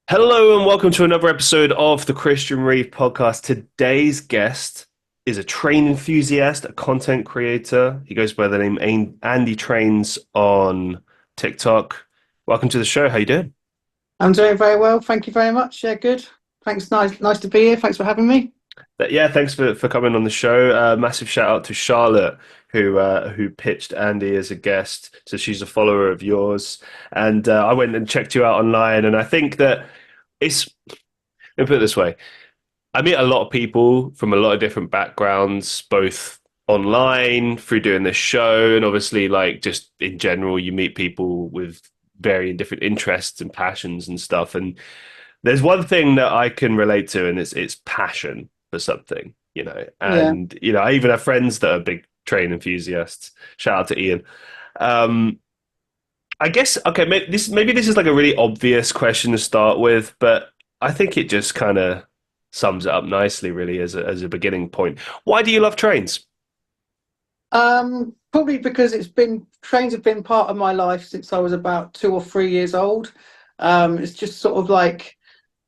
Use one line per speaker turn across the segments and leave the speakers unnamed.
Hello and welcome to another episode of the Christian Reeve podcast. Today's guest is a train enthusiast, a content creator. He goes by the name AndyTrainz on TikTok. Welcome to the show. How you doing?
I'm doing very well. Thank you very much. Yeah, good. Thanks. Nice to be here. Thanks for having me.
Yeah, thanks for coming on the show. Massive shout out to Charlotte who pitched Andy as a guest. So she's a follower of yours, and I went and checked you out online, and I think that it's. Let me put it this way. I meet a lot of people from a lot of different backgrounds, both online through doing this show, and obviously, like just in general, you meet people with varying different interests and passions and stuff. And there's one thing that I can relate to, and it's passion for something, you know.
Yeah.
And I even have friends that are big train enthusiasts. Shout out to Ian. Um, I guess okay, maybe this is like a really obvious question to start with, but I think it just kind of sums it up nicely, really, as a beginning point. Why do you love trains?
Probably because trains have been part of my life since I was about 2 or 3 years old. It's just sort of like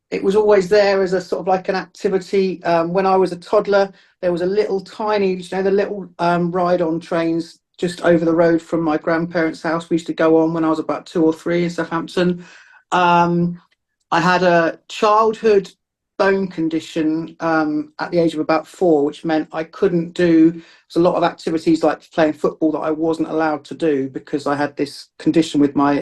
it was always there as a sort of like an activity. When I was a toddler, there was a little tiny, the little ride on trains just over the road from my grandparents' house. We used to go on when I was about 2 or 3 in Southampton. Um, I had a childhood bone condition at the age of about 4, which meant I couldn't do a lot of activities like playing football that I wasn't allowed to do because I had this condition with my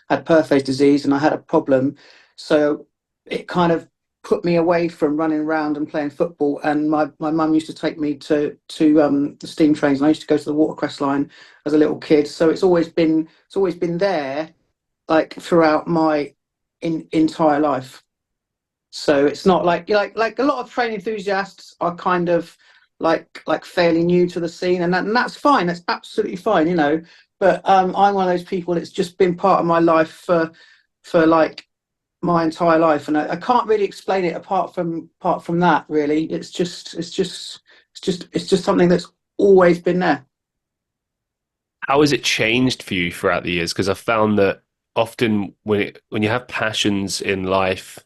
had Perthes disease and I had a problem. So it kind of put me away from running around and playing football. And my mum used to take me to the steam trains, and I used to go to the Watercress line as a little kid. So it's always been there, like throughout my entire life. So it's not like a lot of train enthusiasts are kind of like fairly new to the scene, and that's fine. That's absolutely fine, you know. But I'm one of those people that's just been part of my life for like my entire life, and I can't really explain it apart from that. Really, it's just something that's always been there.
How has it changed for you throughout the years? Because I've found that often when you have passions in life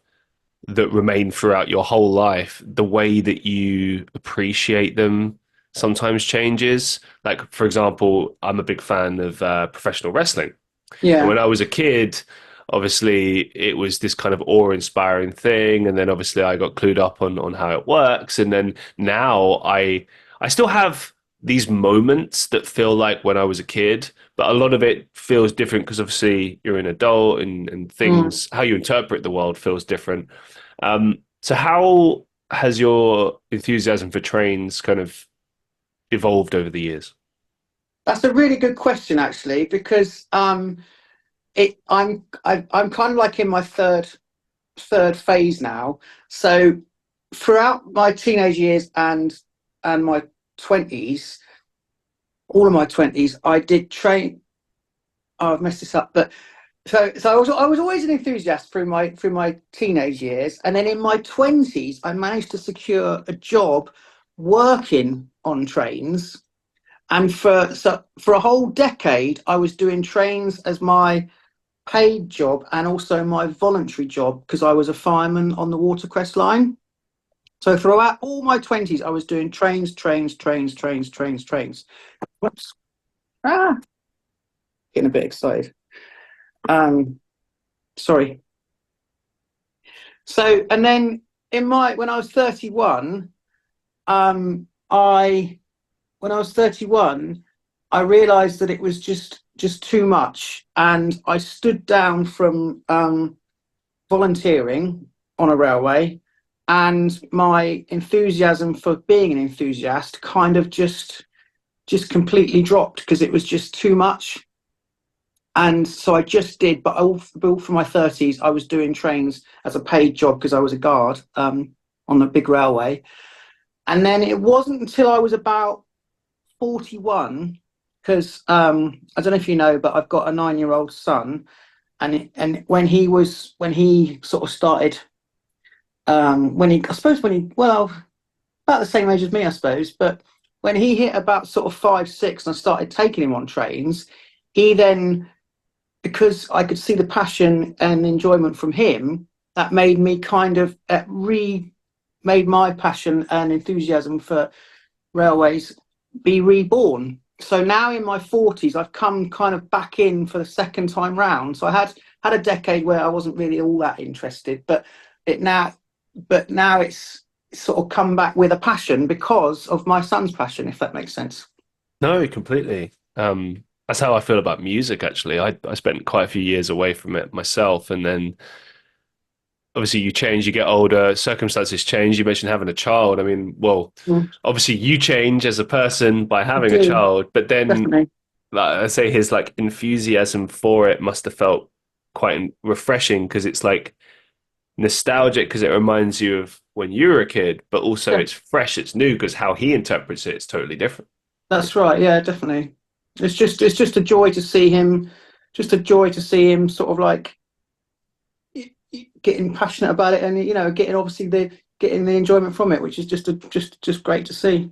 that remain throughout your whole life, the way that you appreciate them sometimes changes. Like, for example, I'm a big fan of professional wrestling. And
Yeah.
when I was a kid, obviously it was this kind of awe-inspiring thing. And then obviously I got clued up on how it works. And then now I still have these moments that feel like when I was a kid, but a lot of it feels different because obviously you're an adult and
Mm.
things, how you interpret the world feels different. So how has your enthusiasm for trains kind of evolved over the years?
That's a really good question, actually, because I'm kind of like in my third phase now. So throughout my teenage years and my 20s, all of my 20s, I did train. Oh, I've messed this up, but so I was always an enthusiast through my teenage years, and then in my 20s, I managed to secure a job working on trains. And for a whole decade, I was doing trains as my paid job and also my voluntary job because I was a fireman on the Watercress line. So throughout all my 20s, I was doing trains, trains, trains, trains, trains, trains. Whoops. Ah, getting a bit excited. Um, Sorry. So, and then when I was 31, I when I was 31, I realised that it was just too much, and I stood down from volunteering on a railway, and my enthusiasm for being an enthusiast kind of just completely dropped because it was just too much. And so I just did, but all for my 30s, I was doing trains as a paid job because I was a guard on the big railway. And then it wasn't until I was about 41, because I don't know if you know, but I've got a 9-year-old son, and when he sort of started, well, about the same age as me, I suppose, but when he hit about sort of 5, 6, and I started taking him on trains, he then, because I could see the passion and enjoyment from him, that made me kind of made my passion and enthusiasm for railways be reborn. So now in my 40s, I've come kind of back in for the second time round. So I had a decade where I wasn't really all that interested, it now now it's sort of come back with a passion because of my son's passion, if that makes sense.
No, completely. That's how I feel about music, actually. I spent quite a few years away from it myself, and then obviously you change, you get older, circumstances change. You mentioned having a child. I mean, well,
Mm,
obviously you change as a person by
I
having a
do,
child, but then
definitely.
like I say his like enthusiasm for it must have felt quite refreshing because it's like nostalgic because it reminds you of when you were a kid, but also
Yeah,
it's fresh, it's new because how he interprets it is totally different.
that's right. Yeah, definitely. It's just a joy to see him, just a joy to see him sort of like getting passionate about it, and getting obviously the getting the enjoyment from it, which is just great to see.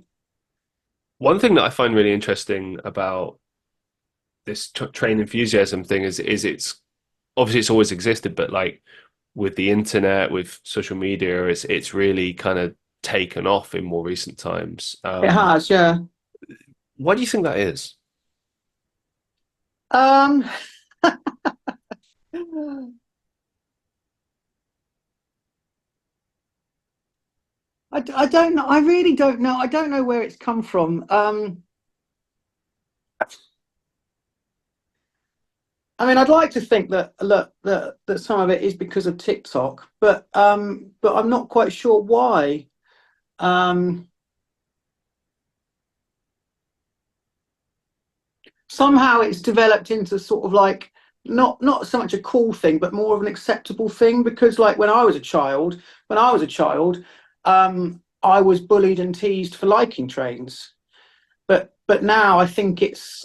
One thing that I find really interesting about this train enthusiasm thing is it's obviously it's always existed, but like with the internet, with social media, it's really kind of taken off in more recent times.
It has, yeah.
Why do you think that is?
Um, I don't know. I really don't know. I don't know where it's come from. I mean, I'd like to think that look that some of it is because of TikTok, but I'm not quite sure why. Um, Somehow it's developed into sort of like not so much a cool thing, but more of an acceptable thing. Because like when I was a child, I was bullied and teased for liking trains. But now I think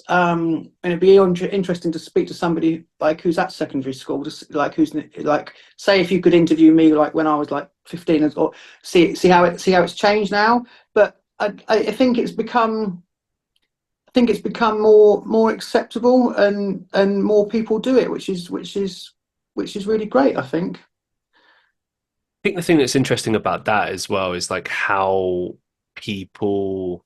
and it'd be interesting to speak to somebody like who's at secondary school, like who's like, say if you could interview me like when I was like 15, or see how it's changed now. But I think it's become more acceptable, and more people do it, which is really great, I think.
I think the thing that's interesting about that as well is like how people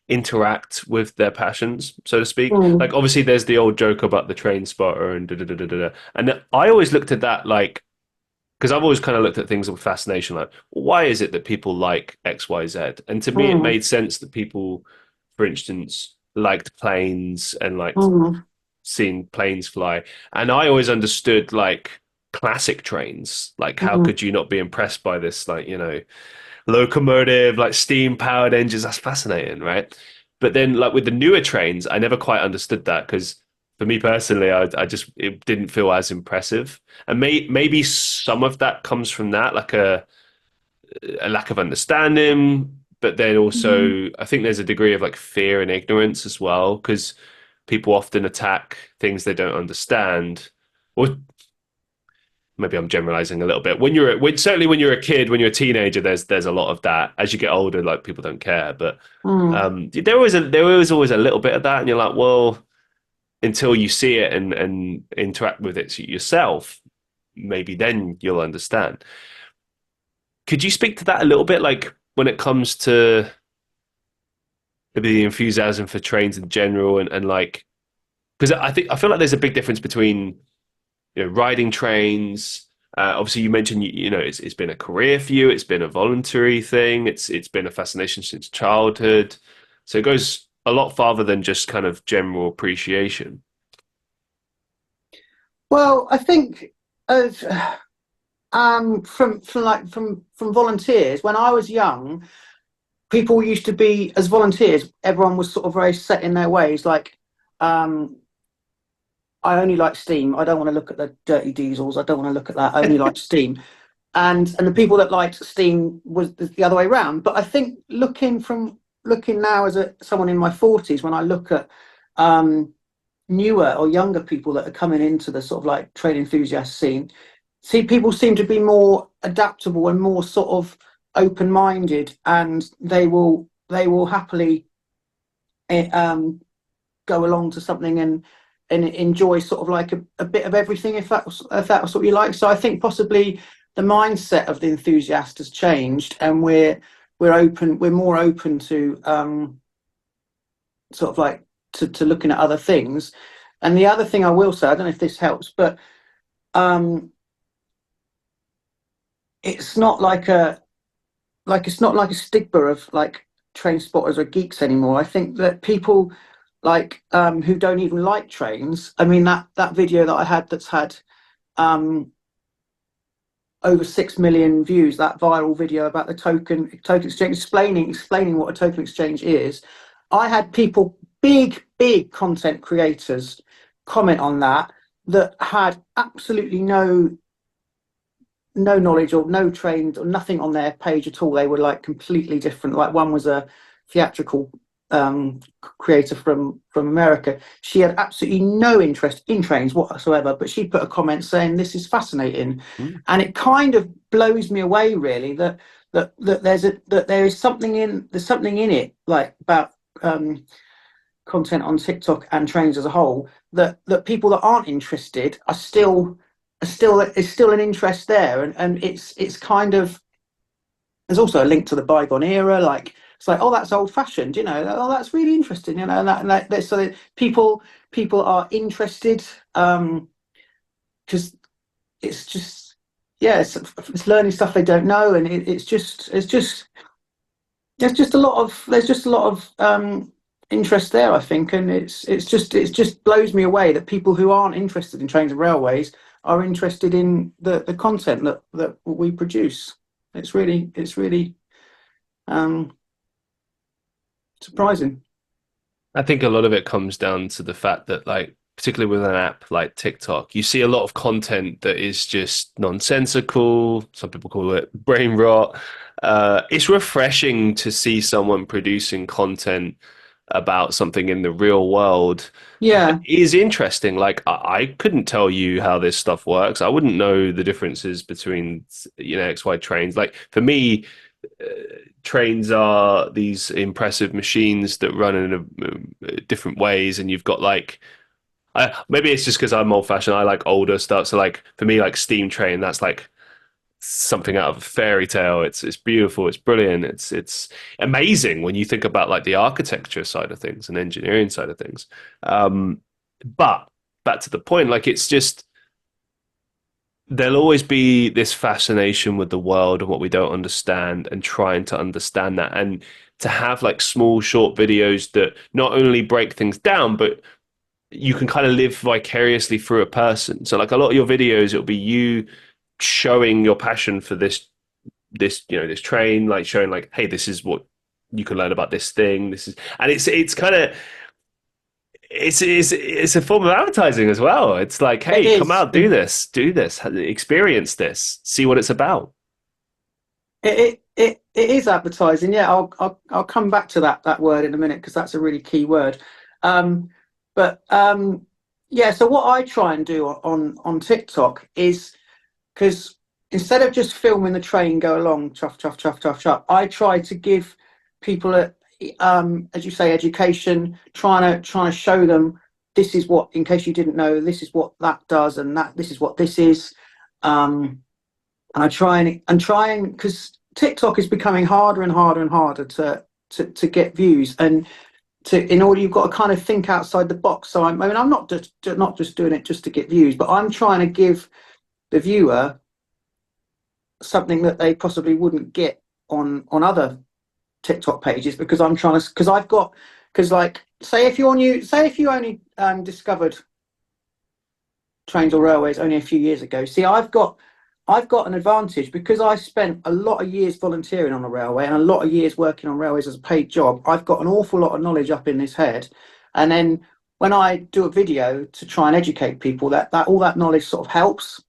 interact with their passions, so to speak. Like
Mm,
obviously there's the old joke about the train spotter and da da da da da. And I always looked at that like because I've always kind of looked at things with fascination, like why is it that people like X, Y, Z? And to me, it
mm,
made sense that people, for instance, liked planes and liked
mm,
seeing planes fly. And I always understood like classic trains, like how
mm,
could you not be impressed by this, like locomotive, like steam powered engines? That's fascinating, right? But then, like with the newer trains, I never quite understood that because for me personally, I just it didn't feel as impressive, and maybe some of that comes from that, like a lack of understanding. But then
mm,
also, I think there's a degree of like fear and ignorance as well because people often attack things they don't understand. Or maybe I'm generalizing a little bit. Certainly when you're a kid, when you're a teenager, there's a lot of that. As you get older, like people don't care, but
mm,
there was always a little bit of that, and you're like, well, until you see it and interact with it yourself, maybe then you'll understand. Could you speak to that a little bit, like when it comes to maybe the enthusiasm for trains in general, and like because I feel like there's a big difference between riding trains. Obviously, you mentioned it's been a career for you. It's been a voluntary thing. It's been a fascination since childhood. So it goes a lot farther than just kind of general appreciation.
well, I think of from volunteers when I was young. People used to be, as volunteers, everyone was sort of very set in their ways, like, um I only like steam. I don't want to look at the dirty diesels. I don't want to look at that. I only like steam. And the people that liked steam was the other way around. But I think looking now as someone in my 40s, when I look at um, newer or younger people that are coming into the sort of like trade enthusiast scene, see people seem to be more adaptable and more sort of open-minded, and they will happily eh, um, go along to something, and enjoy sort of like a bit of everything, if that was what you like. So I think possibly the mindset of the enthusiast has changed, and we're more open to sort of like to looking at other things. And the other thing I will say, I don't know if this helps, but um, it's not like it's not like a stigma of like train spotters or geeks anymore. I think that people like who don't even like trains. I mean that video that I had that's had um, over 6 million views, that viral video about the token exchange, explaining what a token exchange is. I had people, big content creators, comment on that had absolutely no knowledge or no trained or nothing on their page at all. They were like completely different. Like one was a theatrical creator from America. She had absolutely no interest in trains whatsoever, but she put a comment saying this is fascinating.
Mm.
And it kind of blows me away really that there's something in it, like about content on TikTok and trains as a whole, that people that aren't interested is still an interest there. And it's kind of, there's also a link to the bygone era. Like it's like, oh, that's old fashioned, you know. Oh, that's really interesting, you know. And so that people are interested because it's just, yeah, it's learning stuff they don't know, and it's just there's just a lot of interest there, I think. And it just blows me away that people who aren't interested in trains and railways are interested in the content that we produce. It's really surprising.
I think a lot of it comes down to the fact that, like, particularly with an app like TikTok, you see a lot of content that is just nonsensical. Some people call it brain rot. It's refreshing to see someone producing content about something in the real world that
Yeah,
is interesting. Like, I couldn't tell you how this stuff works. I wouldn't know the differences between, XY trains. Like, for me, uh, trains are these impressive machines that run in different ways, and you've got like, maybe it's just because I'm old fashioned. I like older stuff. So like for me, like steam train, that's like something out of a fairy tale. It's beautiful. It's brilliant. It's amazing when you think about like the architecture side of things and engineering side of things. But back to the point, like it's just there'll always be this fascination with the world and what we don't understand and trying to understand that. And to have like small short videos that not only break things down, but you can kind of live vicariously through a person. So like a lot of your videos, it'll be you showing your passion for this train, like showing like, hey, this is what you can learn about this thing. This is, and it's kind of it's a form of advertising as well. It's like,
it
hey, come
is.
out, do this, experience this, see what it's about.
It is advertising. Yeah, I'll come back to that word in a minute because that's a really key word. Um, but yeah, so what I try and do on TikTok is, because instead of just filming the train go along, chuff chuff chuff chuff chuff, I try to give people as you say, education, trying to show them this is what, in case you didn't know, this is what that does, and that this is what this is. And I try and because TikTok is becoming harder and harder and harder to get views, and in order you've got to kind of think outside the box. So I'm not just doing it just to get views, but I'm trying to give the viewer something that they possibly wouldn't get on other TikTok pages, because I'm trying to, because like say if you only discovered trains or railways only a few years ago. See, I've got an advantage because I spent a lot of years volunteering on a railway and a lot of years working on railways as a paid job. I've got an awful lot of knowledge up in this head. And then when I do a video to try and educate people, that all that knowledge sort of helps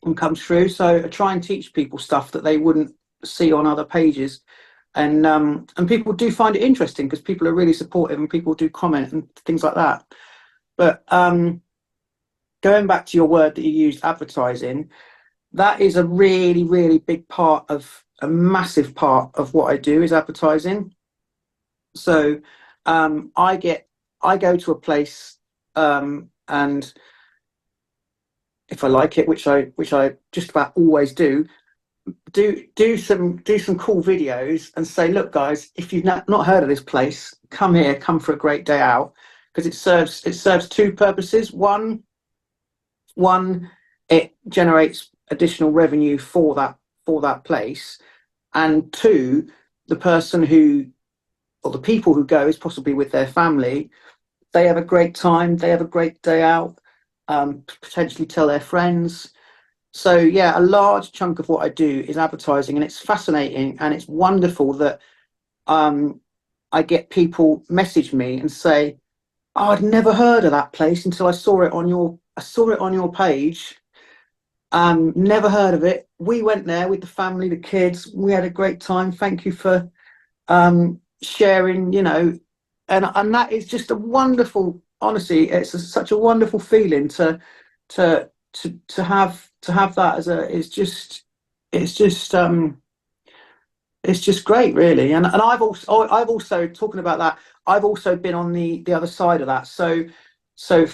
and comes through. So I try and teach people stuff that they wouldn't see on other pages. And people do find it interesting because people are really supportive and people do comment and things like that. But going back to your word that you used, advertising, that is a really, really big part of a massive part of what I do is advertising. So I go to a place and if I like it, which I just about always do some cool videos and say, look guys, if you've not heard of this place, come here, come for a great day out, because it serves two purposes. One, it generates additional revenue for that place, and two, the person who, or the people who go, is possibly with their family. They have a great time, they have a great day out, potentially tell their friends. So yeah, a large chunk of what I do is advertising, and it's fascinating and it's wonderful that I get people message me and say, oh, I'd never heard of that place until I saw it on your page. Never heard of it. We went there with the family, the kids. We had a great time. Thank you for sharing, and that is just a wonderful, honestly, such a wonderful feeling to have that as it's just it's just great, really. And I've also talking about that, I've also been on the other side of that. So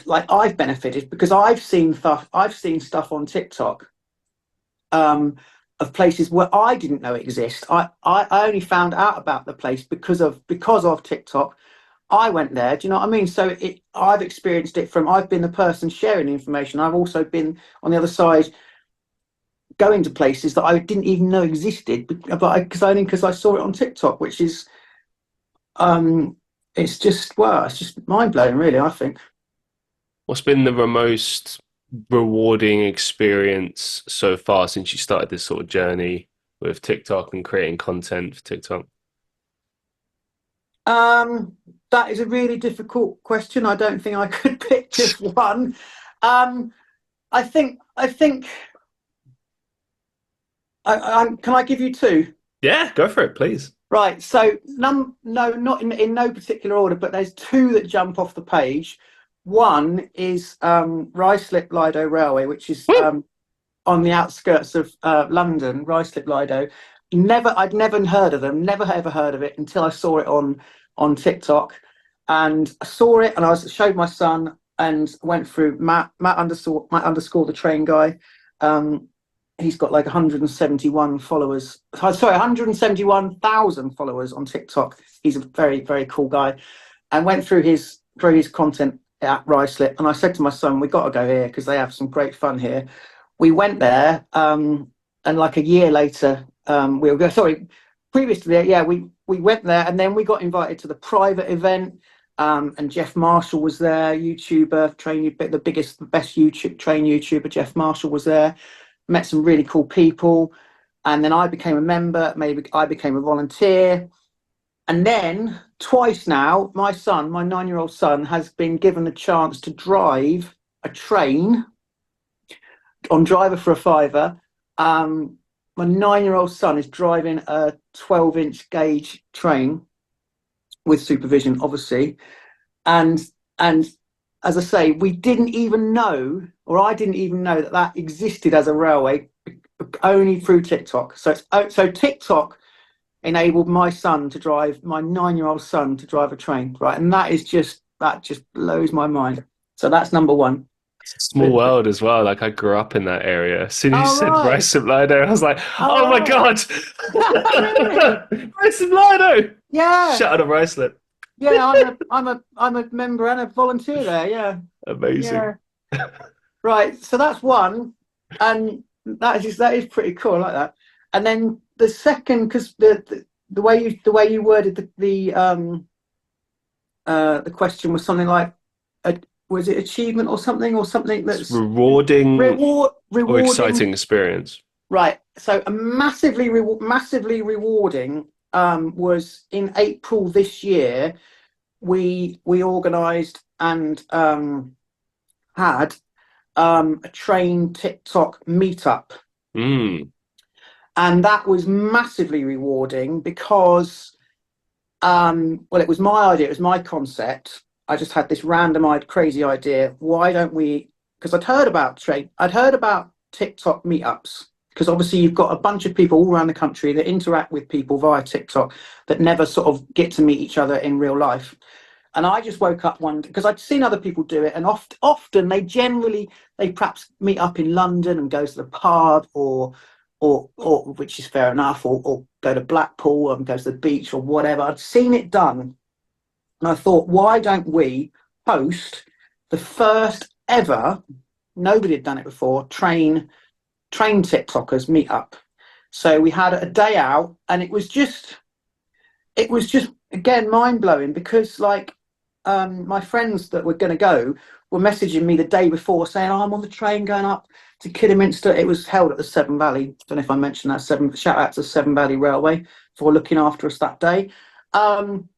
like I've benefited because I've seen stuff on TikTok of places where I didn't know exist. I only found out about the place because of TikTok. I went there. Do you know what I mean? So I've experienced it I've been the person sharing the information. I've also been on the other side, going to places that I didn't even know existed, because I saw it on TikTok, which is it's just mind blowing, really, I think.
What's been the most rewarding experience so far since you started this sort of journey with TikTok and creating content for TikTok?
That is a really difficult question. I don't think I could pick just one. I think can I give you two?
Yeah, go for it, please.
Right. So no, not in no particular order, but there's two that jump off the page. One is Ruislip Lido Railway, which is on the outskirts of London. Ruislip Lido. I'd never heard of them. Never ever heard of it until I saw it on TikTok, and I saw it, and showed my son, and went through Matt underscore the train guy. He's got like 171 followers. Sorry, 171,000 followers on TikTok. He's a very, very cool guy, and went through his content at Ruislip. And I said to my son, "We got to go here because they have some great fun here." We went there, and like a year later, we were sorry, previous to that, yeah, we went there, and then we got invited to the private event. And Jeff Marshall was there, YouTuber, the best train YouTuber. Jeff Marshall was there. Met some really cool people, and then I became a member. Maybe I became a volunteer, and then twice now, my 9-year-old son, has been given a chance to drive a train on Driver for a Fiver. My 9-year-old son is driving a 12-inch gauge train with supervision, obviously, and as I say, we didn't even know, or I didn't even know, that existed as a railway, only through TikTok. So TikTok enabled my 9-year-old son to drive a train, right? And that just blows my mind. So that's number one.
It's a small world as well. Like I grew up in that area. As soon as you
Oh,
said
right.
Rice Lido, I was like, oh my
right.
God.
Really?
Rice Lido.
Yeah.
Shout out to Ricelip.
Yeah, I'm a member and a volunteer there. Yeah.
Amazing.
Yeah. Right. So that's one, and that is pretty cool. I like that. And then the second, because the way you worded the question was something like, was it achievement or something that's
it's rewarding,
rewarding
or exciting experience.
Right. So a massively rewarding was in April this year. We organised and had a train TikTok meetup, and that was massively rewarding because it was my idea, it was my concept. I just had this randomized crazy idea. Why don't we? Because I'd heard about TikTok meetups. Because obviously you've got a bunch of people all around the country that interact with people via TikTok that never sort of get to meet each other in real life. And I just woke up one because I'd seen other people do it, and often they perhaps meet up in London and go to the pub, or which is fair enough, or go to Blackpool and go to the beach or whatever. I'd seen it done, and I thought, why don't we host the first ever? Nobody had done it before. Train TikTokers meet up. So we had a day out, and it was just again mind blowing because like my friends that were going to go were messaging me the day before saying, oh, I'm on the train going up to Kidderminster. It was held at the Severn Valley. Don't know if I mentioned that. Shout out to Severn Valley Railway for looking after us that day. And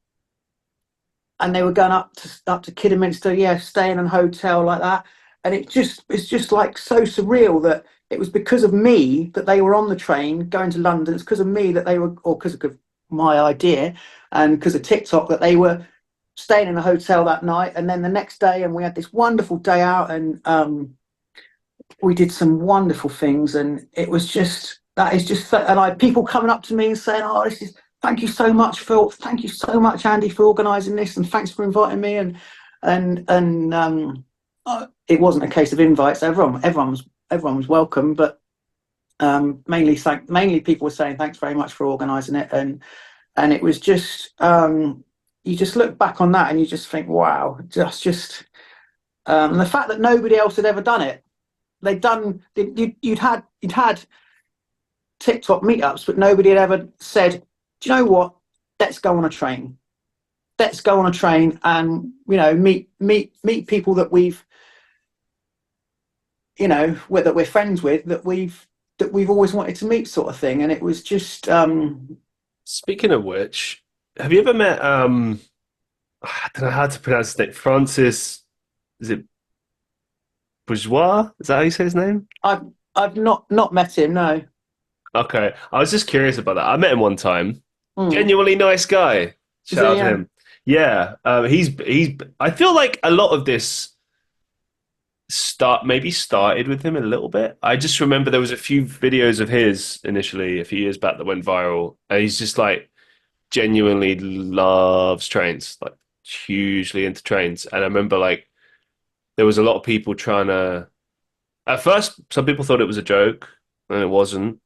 they were going up to Kidderminster, yeah, staying in a hotel like that. And it's just like so surreal that it was because of me that they were on the train going to London. It's because of me that they were, or because of my idea and because of TikTok, that they were staying in a hotel that night. And then the next day, and we had this wonderful day out, and we did some wonderful things. And it was just, that is just, and I had people coming up to me and saying, oh, this is, thank you so much, Phil. Thank you so much, Andy, for organising this, and thanks for inviting me. And it wasn't a case of invites. Everyone was welcome, but mainly people were saying thanks very much for organising it, and it was just you just look back on that and you just think, wow, just the fact that nobody else had ever done it. You'd had TikTok meetups, but nobody had ever said, do you know what? Let's go on a train. Let's go on a train and, you know, meet people that we've, you know, that we're friends with, that we've always wanted to meet, sort of thing. And it was just
Speaking of which, have you ever met I don't know how to pronounce his name. Francis, is it Bourgeois? Is that how you say his name?
I've not met him, no.
Okay. I was just curious about that. I met him one time.
Mm.
Genuinely nice guy.
Is
Shout
he?
out to him. Yeah. He's I feel like a lot of this started with him a little bit. I just remember there was a few videos of his initially a few years back that went viral, and he's just like genuinely loves trains, like hugely into trains. And I remember like there was a lot of people trying to. At first, some people thought it was a joke, and it wasn't.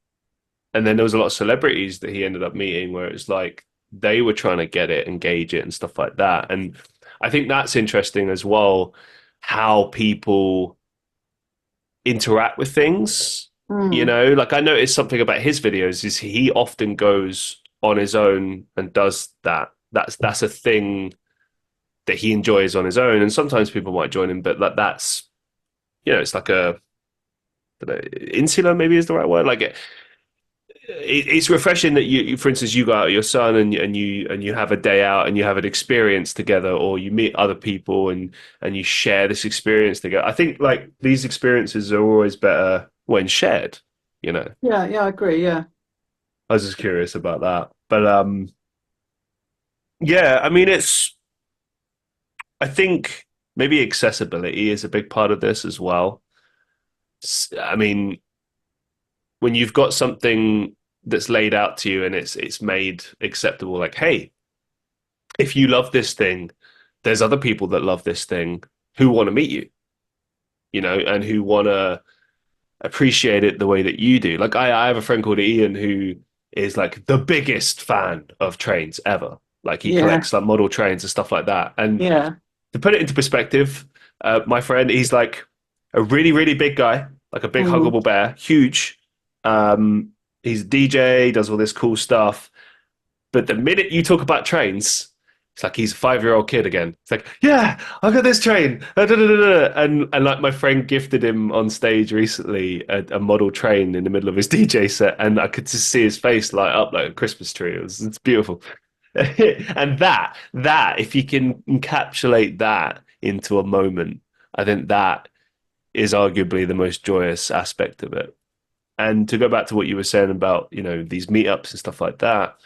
And then there was a lot of celebrities that he ended up meeting where it was like they were trying to get it, engage it, and stuff like that. And I think that's interesting as well, how people interact with things. You
Mm.
know, like I noticed something about his videos is he often goes on his own and does that. That's a thing that he enjoys on his own, and sometimes people might join him, but that's it's like a I don't know, insular maybe is the right word. Like it's refreshing that for instance, you go out with your son and you have a day out and you have an experience together, or you meet other people and you share this experience together. I think like these experiences are always better when shared. You know,
Yeah, yeah, I agree. Yeah.
I was just curious about that, but yeah, I mean, I think maybe accessibility is a big part of this as well. I mean, when you've got something that's laid out to you and it's made acceptable, like, hey, if you love this thing, there's other people that love this thing who want to meet you, and who want to appreciate it the way that you do. Like I have a friend called Ian who is like the biggest fan of trains ever. Like he
Yeah.
collects like model trains and stuff like that. And
Yeah.
to put it into perspective, my friend, he's like a really, really big guy, like a big
Mm.
huggable bear, huge. He's a DJ, does all this cool stuff. But the minute you talk about trains, it's like he's a 5-year-old kid again. It's like, yeah, I got this train. And like my friend gifted him on stage recently a model train in the middle of his DJ set, and I could just see his face light up like a Christmas tree. It's beautiful. And that if you can encapsulate that into a moment, I think that is arguably the most joyous aspect of it. And to go back to what you were saying about, these meetups and stuff like that,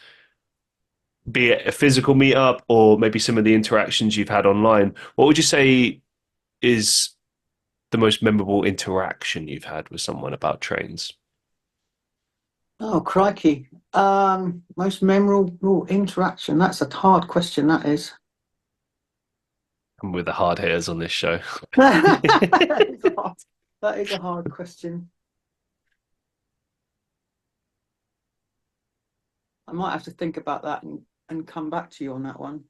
be it a physical meetup or maybe some of the interactions you've had online, what would you say is the most memorable interaction you've had with someone about trains?
Oh, crikey. Most memorable interaction. That's a hard question, that is.
And with the hard hitters on this show.
That is a hard, that is a hard question. I might have to think about that and come back to you on that one.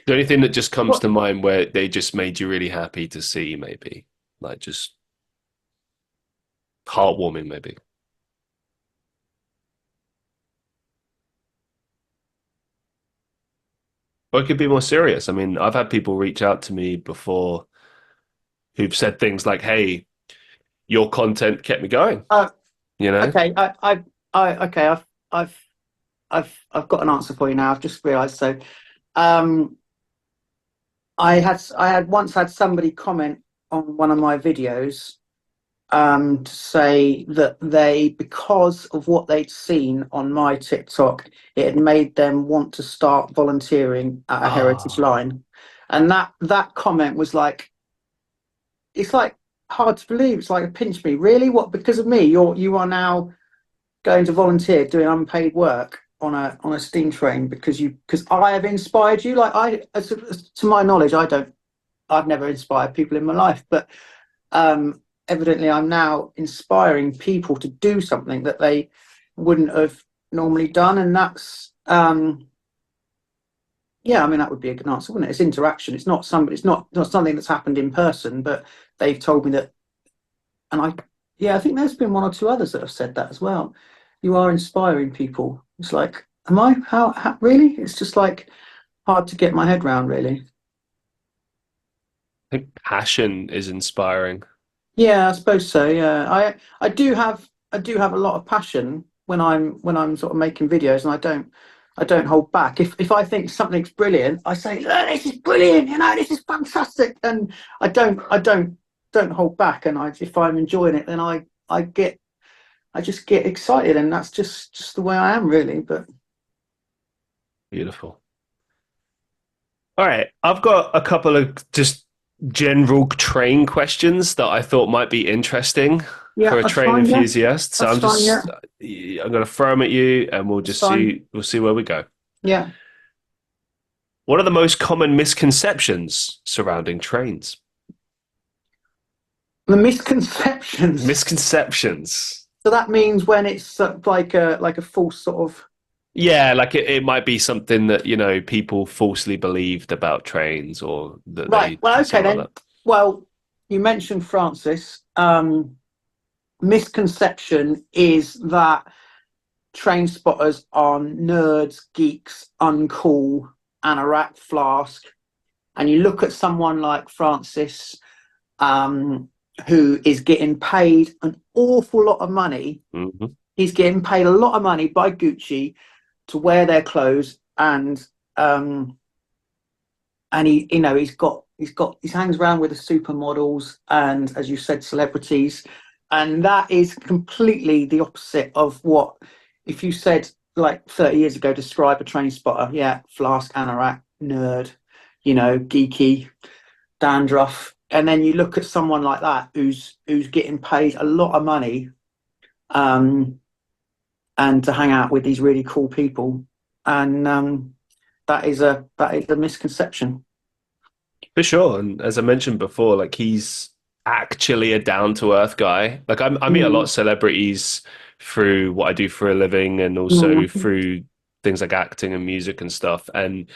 The only thing that just comes
What?
to mind where they just made you really happy to see, maybe like just heartwarming, maybe. Or it could be more serious. I mean, I've had people reach out to me before who've said things like, "Hey, your content kept me going."
Oh,
You know,
okay. Okay. I've, I've got an answer for you now. I've just realised. So, um, I had once had somebody comment on one of my videos, to say that they, because of what they'd seen on my TikTok, it had made them want to start volunteering at a heritage
ah,
line, and that comment was like, it's like hard to believe. It's like a pinch me. Really? What? Because of me, you are now going to volunteer doing unpaid work on a steam train because I have inspired you. Like to my knowledge, I've never inspired people in my life, but um, evidently I'm now inspiring people to do something that they wouldn't have normally done, and that's yeah. I mean, that would be a good answer, wouldn't it? It's interaction. It's not somebody. It's not something that's happened in person, but they've told me that, and I yeah, I think there's been one or two others that have said that as well. You are inspiring people. It's like, am I? How really? It's just like hard to get my head round, really.
I think passion is inspiring.
Yeah, I suppose so. Yeah, I do have a lot of passion when I'm sort of making videos, and I don't hold back. If I think something's brilliant, I say, "Oh, this is brilliant. You know, this is fantastic," and don't hold back. And if I'm enjoying it, then I just get excited, and that's just the way I am, really. But
Beautiful. All right, I've got a couple of just general train questions that I thought might be interesting
yeah,
for a
that's
train
fine. Yeah,
enthusiast. So
that's fine. Yeah,
I'm going to throw them at you, and
that's fine.
we'll see where we go.
Yeah,
What are the most common misconceptions surrounding trains?
the misconceptions.
Misconceptions.
So that means when it's like a false sort of.
Yeah, like it might be something that, people falsely believed about trains or that
Right.
they
Well, okay
something like
then.
that.
Well, you mentioned Francis. Misconception is that train spotters are nerds, geeks, uncool, anorak, flask. And you look at someone like Francis, um, who is getting paid an awful lot of money.
Hmm.
He's getting paid a lot of money by Gucci to wear their clothes, um, and he hangs around with the supermodels and, as you said, celebrities, and that is completely the opposite of what, if you said like 30 years ago, describe a train spotter. Yeah, flask, anorak, nerd, geeky, dandruff. And then you look at someone like that who's getting paid a lot of money, um, and to hang out with these really cool people, and that is a misconception.
For sure. And as I mentioned before, like he's actually a down to earth guy. Like I meet a lot
Mm.
of celebrities through what I do for a living and also
Mm.
through things like acting and music and stuff. And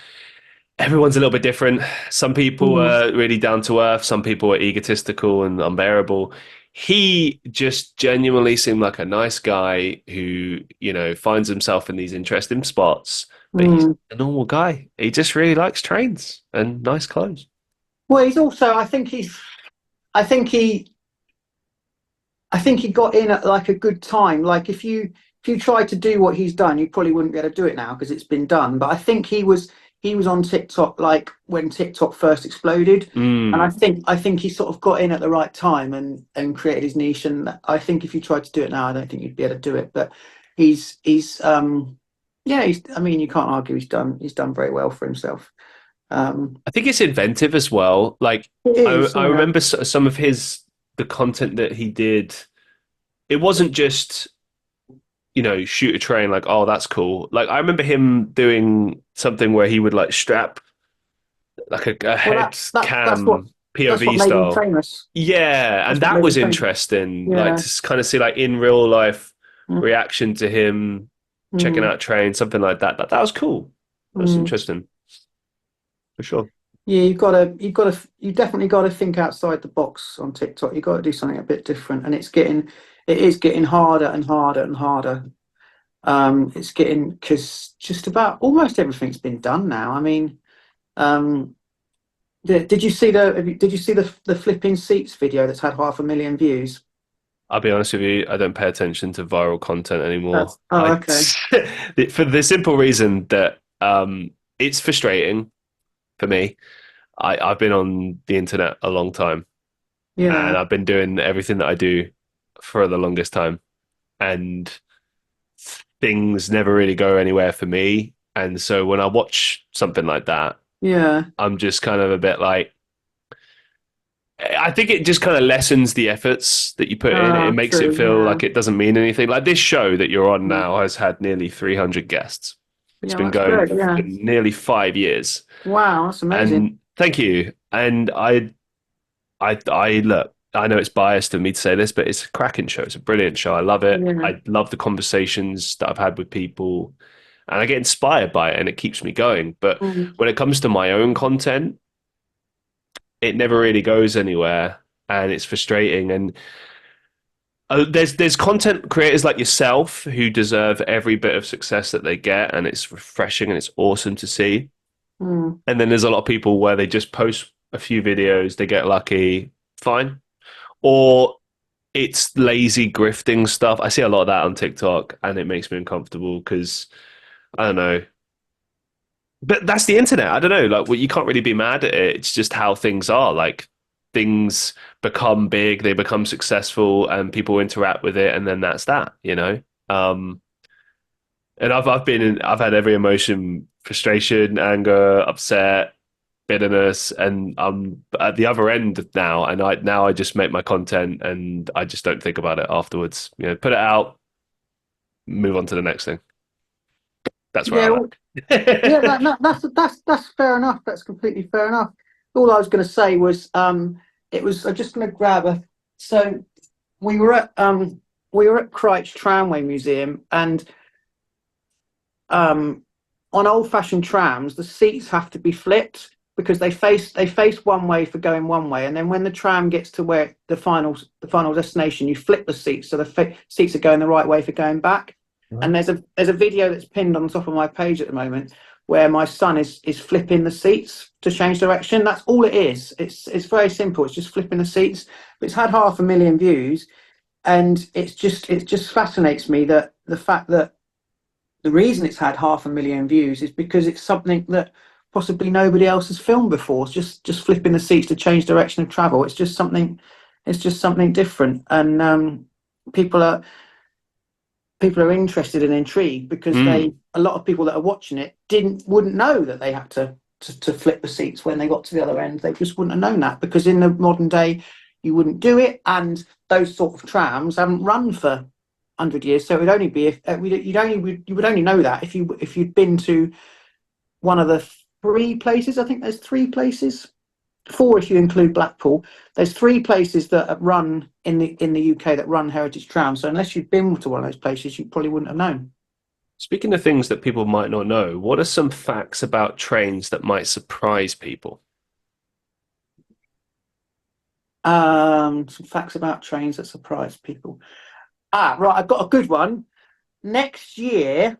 everyone's a little bit different. Some people
Mm.
are really down to earth, some people are egotistical and unbearable. He just genuinely seemed like a nice guy who, finds himself in these interesting spots, but he's
Mm.
a normal guy. He just really likes trains and nice clothes.
Well, he's also. I think he. I think he got in at like a good time. Like if you tried to do what he's done, you probably wouldn't be able to do it now because it's been done. But I think he was on TikTok like when TikTok first exploded, and
Mm.
I think he sort of got in at the right time and created his niche. And I think if you tried to do it now, I don't think you'd be able to do it. But he's yeah, he's. I mean, you can't argue he's done very well for himself. Um,
I think it's inventive as well. Like
it is,
I
yeah.
remember some of the content that he did. It wasn't just shoot a train like, oh, that's cool. Like I remember him doing something where he would like strap like a
Well,
head
that's what
cam
that's what
POV
made him
style.
famous.
Yeah, and
That's what
that
made him
was
famous.
interesting. Like
Yeah.
to kind of see like in real life
Mm,
reaction to him checking
mm,
out train, something like that. That was cool. That was
mm.
interesting for sure.
Yeah, you definitely got to think outside the box on TikTok. You've got to do something a bit different, and it is getting harder and harder and harder. It's getting because just about almost everything's been done now. I mean, um, did you see did you see the flipping seats video that's had 500,000 views?
I'll be honest with you, I don't pay attention to viral content anymore.
That's oh
I
okay.
for the simple reason that it's frustrating for me. I've been on the internet a long time and
Yeah,
I've been doing everything that I do for the longest time. And things never really go anywhere for me. And so when I watch something like that,
yeah.
I'm just kind of a bit like, I think it just kind of lessens the efforts that you put in. It makes it
True.
feel
Yeah,
like it doesn't mean anything. Like this show that you're on
mm.
now has had nearly 300 guests. It's
Yeah.
been
That's
going
great.
for
Yeah.
nearly 5 years.
Wow, that's amazing.
And thank you. And I look, I know it's biased of me to say this, but it's a cracking show. It's a brilliant show. I love it.
Yeah.
I love the conversations that I've had with people and I get inspired by it and it keeps me going. But
Mm,
when it comes to my own content, it never really goes anywhere and it's frustrating. And there's content creators like yourself who deserve every bit of success that they get and it's refreshing and it's awesome to see.
mm,
And then there's a lot of people where they just post a few videos, they get lucky, fine. Or it's lazy grifting stuff. I see a lot of that on TikTok and it makes me uncomfortable because I don't know. But that's the internet. I don't know. Like, well, you can't really be mad at it. It's just how things are. Like, things become big, they become successful, and people interact with it, and then that's that. And I've had every emotion: frustration, anger, upset, bitterness, and I'm at the other end now. And I just make my content, and I just don't think about it afterwards. Put it out, move on to the next thing. That's where
yeah.
I'm
Well, yeah.
at.
That's fair enough. That's completely fair enough. All I was going to say was, it was. I'm just going to grab a. So we were at Christchurch Tramway Museum, and on old-fashioned trams, the seats have to be flipped because they face one way for going one way, and then when the tram gets to where the final destination, you flip the seats so the seats are going the right way for going back. And there's a video that's pinned on the top of my page at the moment where my son is flipping the seats to change direction. That's all it is. It's very simple. It's just flipping the seats. But it's had 500,000 views, and it just fascinates me that the fact that the reason it's had 500,000 views is because it's something that possibly nobody else has filmed before. It's just flipping the seats to change direction of travel. It's just something different, and people are people are interested and intrigued because
Mm.
a lot of people that are watching it wouldn't know that they had to flip the seats when they got to the other end. They just wouldn't have known that because in the modern day you wouldn't do it, and those sort of trams haven't run for 100 years. So it would only be if you would only know that if you'd been to one of the three places. I think there's three places, four if you include Blackpool. There's three places that run in the UK that run heritage trams. So unless you've been to one of those places, you probably wouldn't have known.
Speaking of things that people might not know, what are some facts about trains that might surprise people?
Some facts about trains that surprise people. Right, I've got a good one. Next year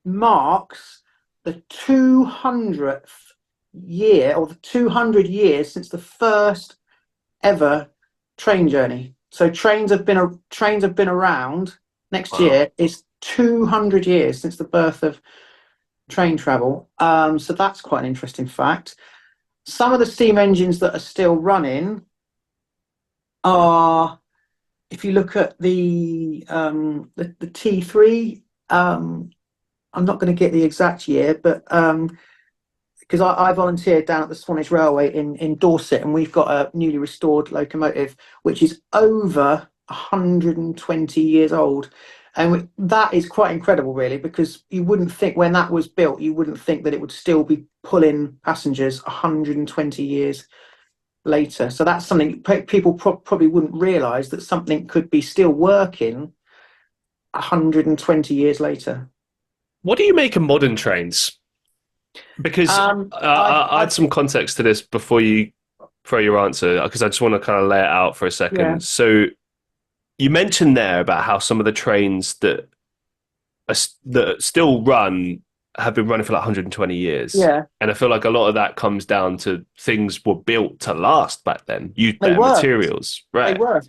marks the 200th year, or the 200 years since the first ever train journey. So trains have been around. Next
Wow.
year is 200 years since the birth of train travel. So that's quite an interesting fact. Some of the steam engines that are still running are, if you look at the T3, I'm not going to get the exact year, but because I volunteered down at the Swanage Railway in Dorset, and we've got a newly restored locomotive which is over 120 years old, And that is quite incredible, really, because you wouldn't think when that was built, you wouldn't think that it would still be pulling passengers 120 years later. So that's something people probably wouldn't realize, that something could be still working 120 years later.
What do you make of modern trains? Because I'll
I
add some context to this before you throw your answer, because I just want to kind of lay it out for a
yeah,
second. So you mentioned there about how some of the trains that still run have been running for like 120 years.
yeah,
And I feel like a lot of that comes down to things were built to last back then, used
they
better
were,
materials.
they
Right.
were.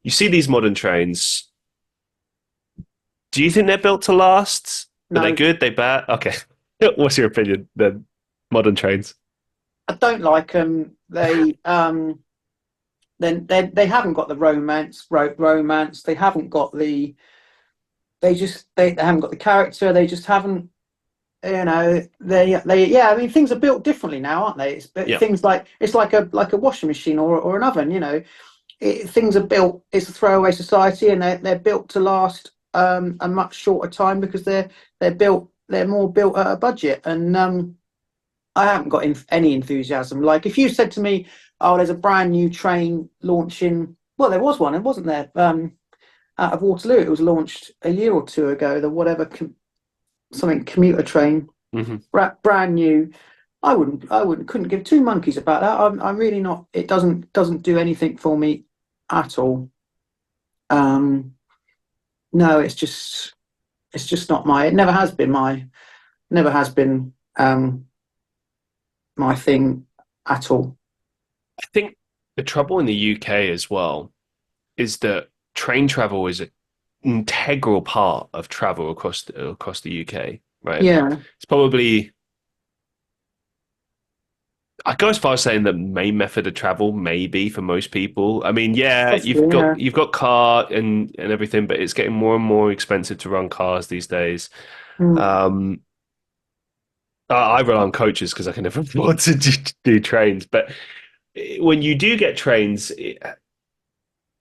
You see these modern trains. Do you think they're built to last? Are they
No,
good? They bad? Okay. What's your opinion then? Modern trains.
I don't like them. Then they haven't got the romance. They haven't got the. They haven't got the character. They just haven't. They yeah. I mean, things are built differently now, aren't they?
Yeah.
Things like it's like a washing machine or an oven. Things are built. It's a throwaway society, and they're built to last a much shorter time because they're built. They're more built at a budget, and I haven't got any enthusiasm. Like if you said to me, "Oh, there's a brand new train launching," well, there was one, and wasn't there? Out of Waterloo, it was launched a year or two ago. The whatever something commuter train,
Hmm.
brand new. Couldn't give two monkeys about that. I'm really not. It doesn't do anything for me at all. Um, no, it's just not my. It never has been never has been my thing at all.
I think the trouble in the UK as well is that train travel is an integral part of travel across the UK, right?
Yeah,
It's probably I go as far as saying the main method of travel, maybe for most people. I mean, yeah,
possibly. Yeah.
you've got car and everything, but it's getting more and more expensive to run cars these days.
Mm,
Um, I rely on coaches because I can never afford to do trains. But when you do get trains,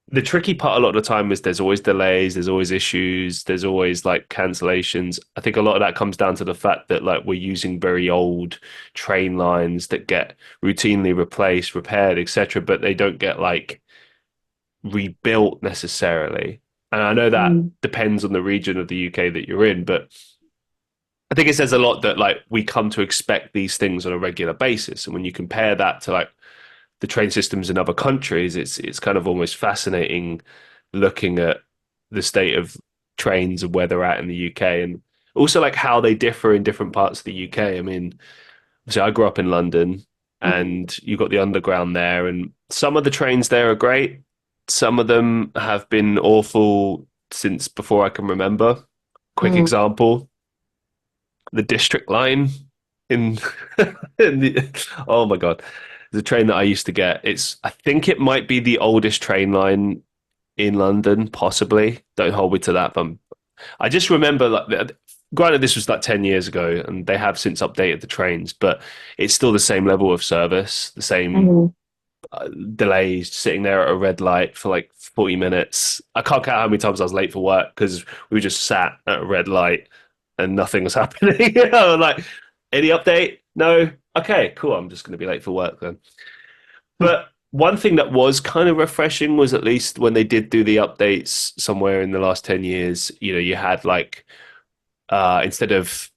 the tricky part a lot of the time is there's always delays, there's always issues, there's always like cancellations. I think a lot of that comes down to the fact that like we're using very old train lines that get routinely replaced, repaired, etc., but they don't get like rebuilt necessarily. And I know that
mm,
depends on the region of the UK that you're in, but I think it says a lot that like we come to expect these things on a regular basis. And when you compare that to like the train systems in other countries, it's kind of almost fascinating looking at the state of trains and where they're at in the UK, and also like how they differ in different parts of the UK. I mean, so I grew up in London,
mm,
and you've got the underground there, and some of the trains there are great. Some of them have been awful since before I can remember. Quick
mm.
example, the District line in, in oh my god, the train that I used to get. I think it might be the oldest train line in London, possibly. Don't hold me to that, but I just remember like. Granted, this was like 10 years ago, and they have since updated the trains, but it's still the same level of service, the same
Mm.
delays, sitting there at a red light for like 40 minutes. I can't count how many times I was late for work because we just sat at a red light and nothing was happening. Like, any update? No. Okay, cool. I'm just going to be late for work then. But one thing that was kind of refreshing was at least when they did do the updates somewhere in the last 10 years, you had like, instead of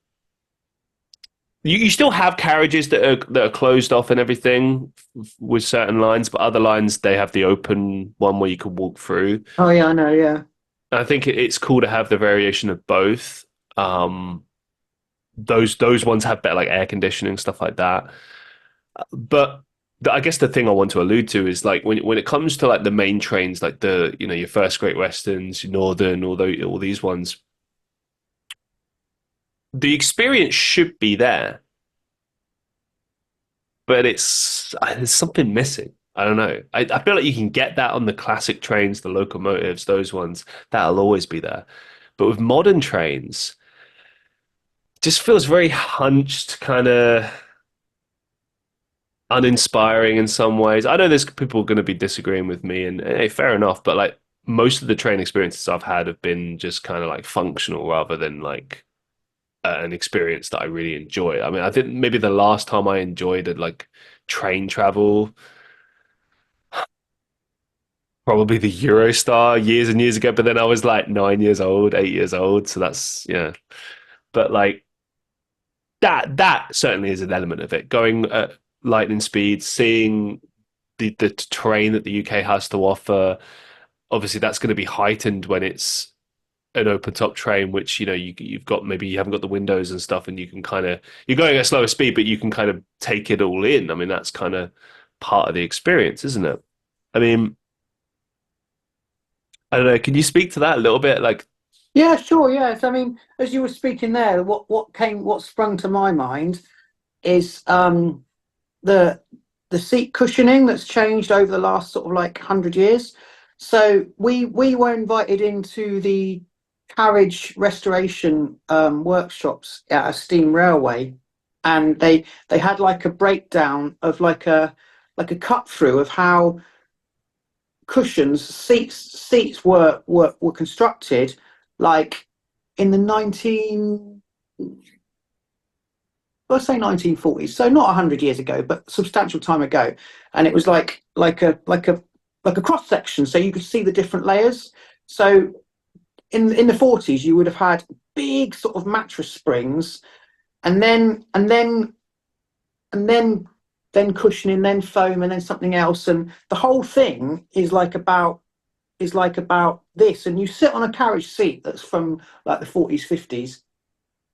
you still have carriages that are closed off and everything with certain lines, but other lines they have the open one where you can walk through.
Oh yeah, I know. Yeah.
I think it's cool to have the variation of both. Um, those ones have better like air conditioning stuff like that. But I guess the thing I want to allude to is like when it comes to like the main trains, like the your First Great Westerns, your Northern, all these ones, the experience should be there, but there's something missing. I don't know. I feel like you can get that on the classic trains, the locomotives, those ones. That'll always be there. But with modern trains, it just feels very hunched, kind of uninspiring in some ways. I know there's people going to be disagreeing with me, and hey, fair enough. But like, most of the train experiences I've had have been just kind of like functional rather than like an experience that I really enjoy. I mean, I think maybe the last time I enjoyed it, like train travel, probably the Eurostar years and years ago. But then I was like 9 years old, 8 years old, so that's yeah. But like that certainly is an element of it. Going at lightning speed, seeing the terrain that the UK has to offer. Obviously, that's going to be heightened when it's an open top train, which you've got, maybe you haven't got the windows and stuff, and you can kind of, you're going at a slower speed, but you can kind of take it all in. I mean, that's kind of part of the experience, isn't it? I mean, I don't know. Can you speak to that a little bit? Like,
Yeah, sure. Yes, I mean, as you were speaking there, what sprung to my mind is the the seat cushioning that's changed over the last sort of like 100 years. So we were invited into the carriage restoration workshops at a steam railway, and they had like a breakdown of like a cut through of how cushions seats were constructed like in the 19 let's say 1940s, so not 100 years ago, but substantial time ago. And it was like a cross section, so you could see the different layers. So in the 40s, you would have had big sort of mattress springs, and then cushioning, then foam, and then something else, and the whole thing is like about this. And you sit on a carriage seat that's from like the 40s, 50s,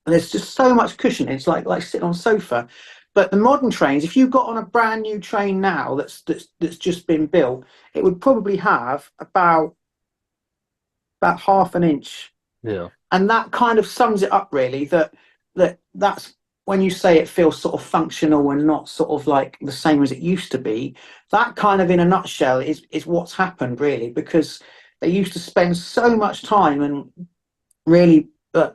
and there's just so much cushion. It's like sitting on a sofa. But the modern trains, if you got on a brand new train now that's just been built, it would probably have about half an inch.
yeah,
And that kind of sums it up really, that's when you say it feels sort of functional and not sort of like the same as it used to be. That kind of in a nutshell is what's happened really, because they used to spend so much time and really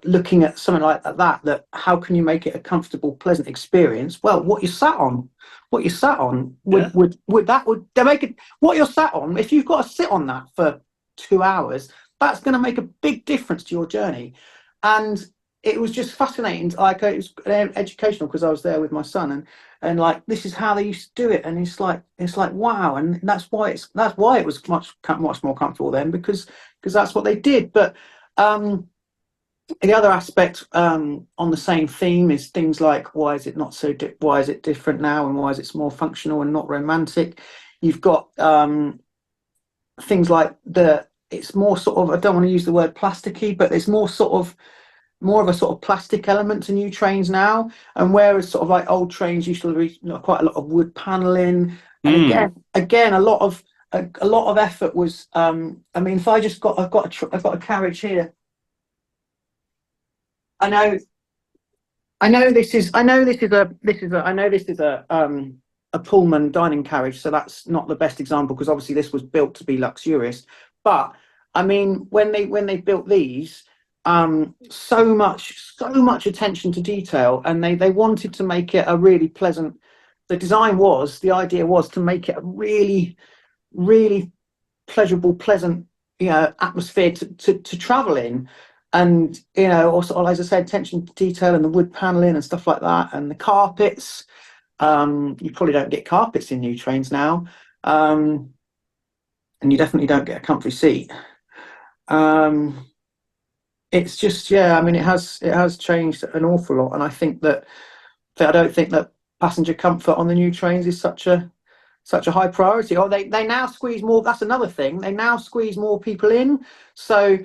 looking at something like that how can you make it a comfortable, pleasant experience? Well, what you sat on
yeah,
would they make it, what you're sat on, if you've got to sit on that for 2 hours, that's going to make a big difference to your journey. And it was just fascinating, like it was educational, because I was there with my son, and like this is how they used to do it, and it's like wow. And that's why it was much more comfortable then, because that's what they did. But the other aspect on the same theme is things like, why is it not why is it different now, and why is it more functional and not romantic? You've got things like it's more sort of, I don't want to use the word plasticky, but there's more of a sort of plastic element to new trains now. And whereas sort of like old trains used to be quite a lot of wood paneling, and
mm,
again a lot of effort was I mean, if I've got a carriage here. I know I know this is a Pullman dining carriage, so that's not the best example, because obviously this was built to be luxurious. But I mean, when they built these, so much attention to detail, and they wanted to make it a really pleasant. The idea was to make it a really, really pleasurable, pleasant, atmosphere to travel in. And also, as I said, attention to detail and the wood paneling and stuff like that, and the carpets. You probably don't get carpets in new trains now, and you definitely don't get a comfy seat. Um, it's just, yeah, I mean, it has changed an awful lot, and I think that I don't think that passenger comfort on the new trains is such a high priority. Or they now squeeze more. That's another thing. They now squeeze more people in. So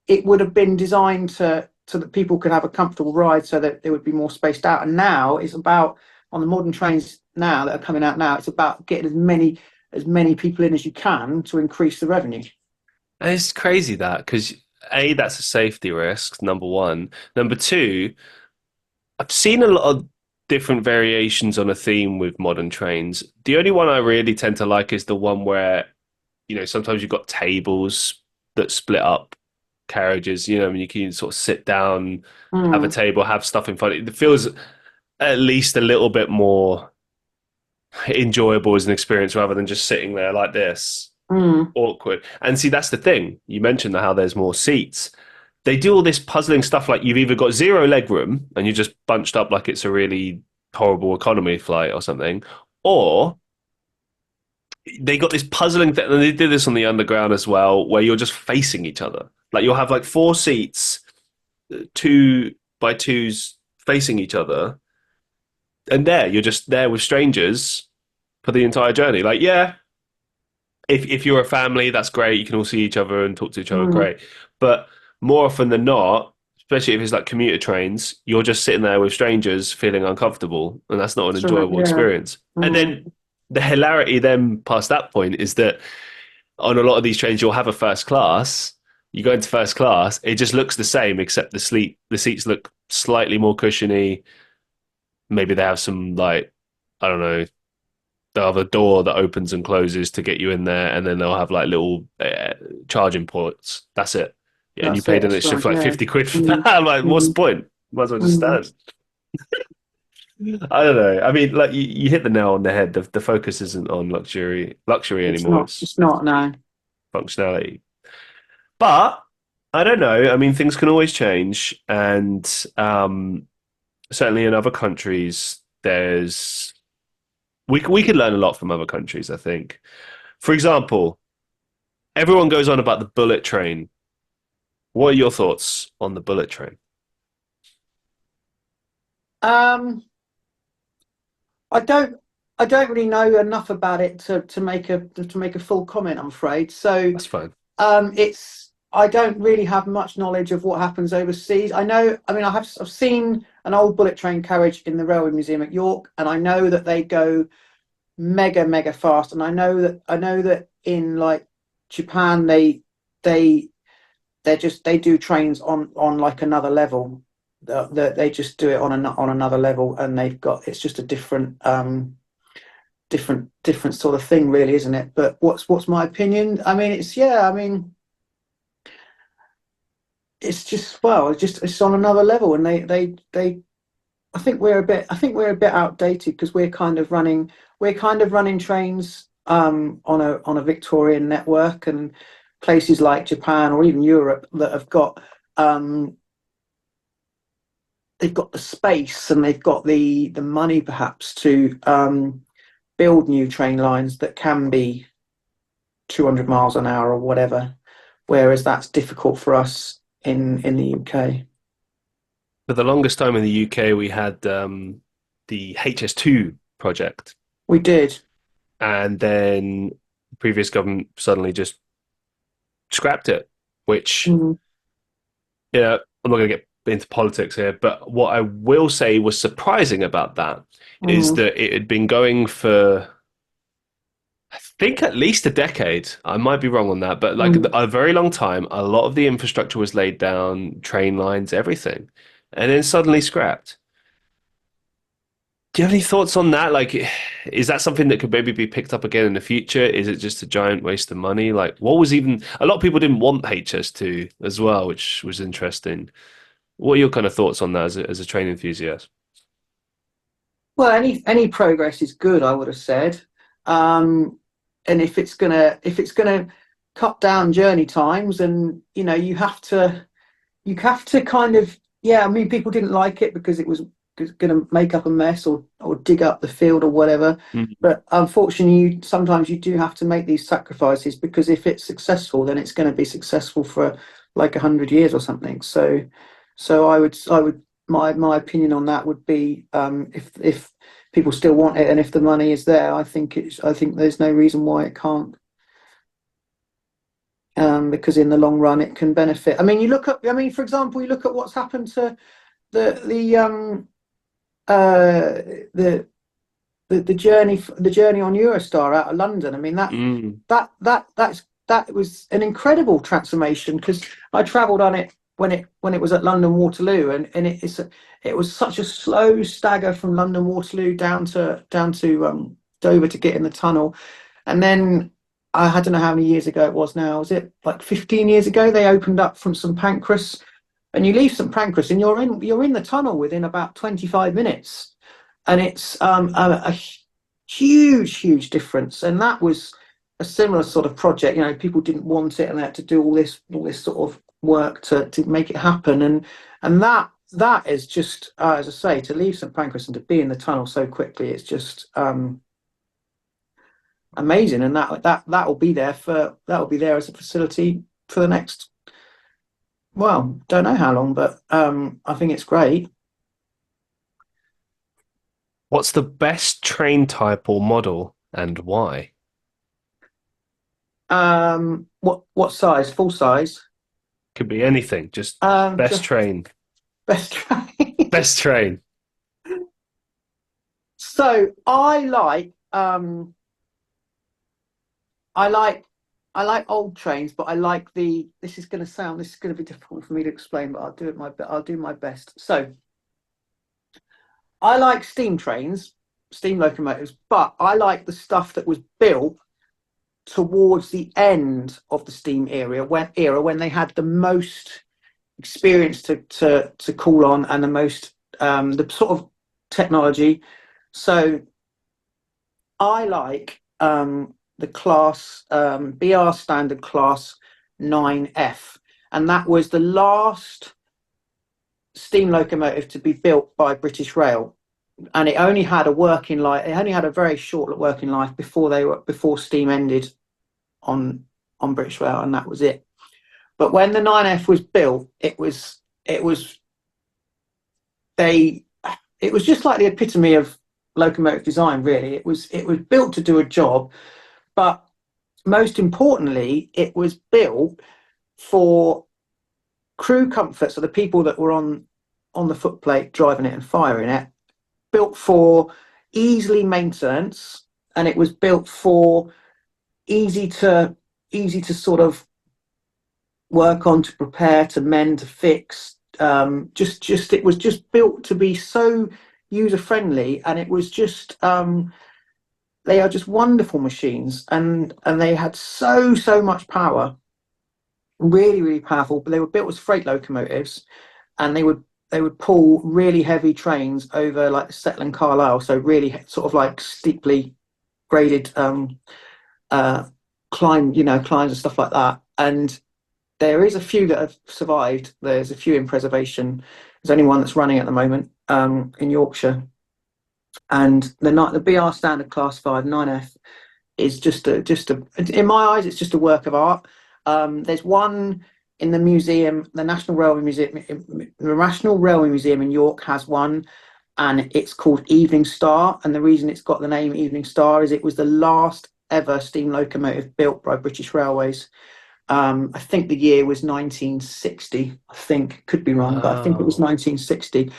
it would have been designed so that people could have a comfortable ride, so that they would be more spaced out. And now it's about, on the modern trains now that are coming out now, it's about getting as many people in as you can to increase the revenue.
and it's crazy that because a that's a safety risk. Number one, number two, I've seen a lot of different variations on a theme with modern trains. The only one I really tend to like is the one where sometimes you've got tables that split up carriages, and you can sort of sit down, have a
Mm.
table, have stuff in front. It feels at least a little bit more enjoyable as an experience rather than just sitting there like this.
Mm.
awkward. And see, that's the thing. You mentioned how there's more seats. They do all this puzzling stuff like you've either got zero leg room and you're just bunched up like it's a really horrible economy flight or something, or they got this puzzling thing, and they did this on the underground as well, where you're just facing each other. Like you'll have like four seats, two by twos facing each other, and there you're just there with strangers for the entire journey. Like, yeah, if you're a family, that's great. You can all see each other and talk to each other,
Mm.
great. But more often than not, especially if it's like commuter trains, you're just sitting there with strangers feeling uncomfortable, and that's not an
That's right,
enjoyable
yeah.
experience. And
Mm.
then the hilarity then past that point is that on a lot of these trains, you'll have a first class. You go into first class, it just looks the same, except the seats look slightly more cushiony. Maybe they have some like I don't know, they'll have a door that opens and closes to get you in there, and then they'll have like little charging ports. That's it. Yeah, and you
That's
paid
it.
an
That's
extra
right,
for like
yeah.
50 quid for that.
Mm.
I'm like, what's the
Mm.
point? Might as well just
Mm.
stand. I don't know. I mean, like you hit the nail on the head. The focus isn't on luxury
It's
anymore.
not.
It's
It's not. No.
functionality. But I don't know. I mean, things can always change, and certainly in other countries, there's we could learn a lot from other countries. I think, for example, everyone goes on about the bullet train. What are your thoughts on the bullet train?
Um, I don't. I don't really know enough about it to make a full comment. I'm afraid. So
That's fine.
it's. I don't really have much knowledge of what happens overseas. I know. I mean, I've seen an old bullet train carriage in the Railway Museum at York, and I know that they go mega fast. And I know that in like Japan, they they do trains on like another level. They just do it on another level, and they've got it's just a different sort of thing, really, isn't it? But what's my opinion? I mean, it's yeah. I mean, it's just well, it's on another level, and they. I think we're a bit outdated because we're kind of running trains on a Victorian network, and places like Japan or even Europe that have got um, they've got the space and they've got the money perhaps to build new train lines that can be 200 miles an hour or whatever, whereas that's difficult for us in the UK.
For the longest time in the UK, we had the HS2 project,
We did.
and then the previous government suddenly just scrapped it, which,
Mm,
yeah, I'm not going to get into politics here, but what I will say was surprising about that is
mm,
that it had been going for, I think, at least a decade. I might be wrong on that, but like
mm.
a very long time, a lot of the infrastructure was laid down, train lines, everything, and then suddenly scrapped. Do you have any thoughts on that? Like, is that something that could maybe be picked up again in the future? Is it just a giant waste of money? Like, what was even a lot of people didn't want HS2 as well, which was interesting. What are your kind of thoughts on that as a train enthusiast?
Well, any progress is good, I would have said. Um, and if it's gonna cut down journey times, and you have to kind of yeah. I mean, people didn't like it because it was going to make up a mess or dig up the field or whatever.
Mm.
But unfortunately, sometimes you do have to make these sacrifices because if it's successful, then it's going to be successful for like 100 years or something. So I would my opinion on that would be if people still want it and if the money is there, I think there's no reason why it can't. Because in the long run, it can benefit. I mean, I mean, for example, you look at what's happened to the the um uh the the journey on Eurostar out of London. I mean
Mm.
that was an incredible transformation because I travelled on it when it was at London Waterloo, and it was such a slow stagger from London Waterloo down to Dover to get in the tunnel, and then I don't know how many years ago it was now. Was it like 15 years ago? They opened up from St Pancras, and you leave St Pancras and you're in the tunnel within about 25 minutes, and it's a huge difference. And that was a similar sort of project. You know, people didn't want it, and they had to do all this sort of work to make it happen. And that is just, as I say, to leave St Pancras and to be in the tunnel so quickly, it's just amazing. And that will be there as a facility for the next, well, don't know how long, but I think it's great.
What's the best train type or model and why?
What size? Full size?
Could be anything, just best
Just
train.
best train.
Best train.
So I like I like old trains, but I like the. This is going to be difficult for me to explain, but I'll do my best. So I like steam trains, steam locomotives, but I like the stuff that was built towards the end of the steam era when they had the most experience to call on, and the most the sort of technology. So I like the class BR standard class 9F, and that was the last steam locomotive to be built by British Rail, and it only had a working life. It only had a very short working life before steam ended on British Rail, and that was it. But when the 9F was built, it was they it was just like the epitome of locomotive design. Really, it was built to do a job, but most importantly, it was built for crew comfort. So the people that were on the footplate driving it and firing it, built for easily maintenance, and it was built for easy to easy to sort of work on, to prepare, to mend, to fix. Just it was just built to be so user friendly, and it was just they are just wonderful machines, and they had so much power, really really powerful. But they were built as freight locomotives, and they would pull really heavy trains over like the Settle and Carlisle, so really sort of like steeply graded uh, climbs and stuff like that. And there is a few that have survived. There's a few in preservation. There's only one that's running at the moment in Yorkshire. And the BR standard class 5 9F is just a in my eyes it's just a work of art. There's one in the museum, the National Railway Museum in York has one, and it's called Evening Star. And the reason it's got the name Evening Star is it was the last ever steam locomotive built by British Railways. I think the year was 1960. I think, could be wrong, but I think it was
Wow.
1960.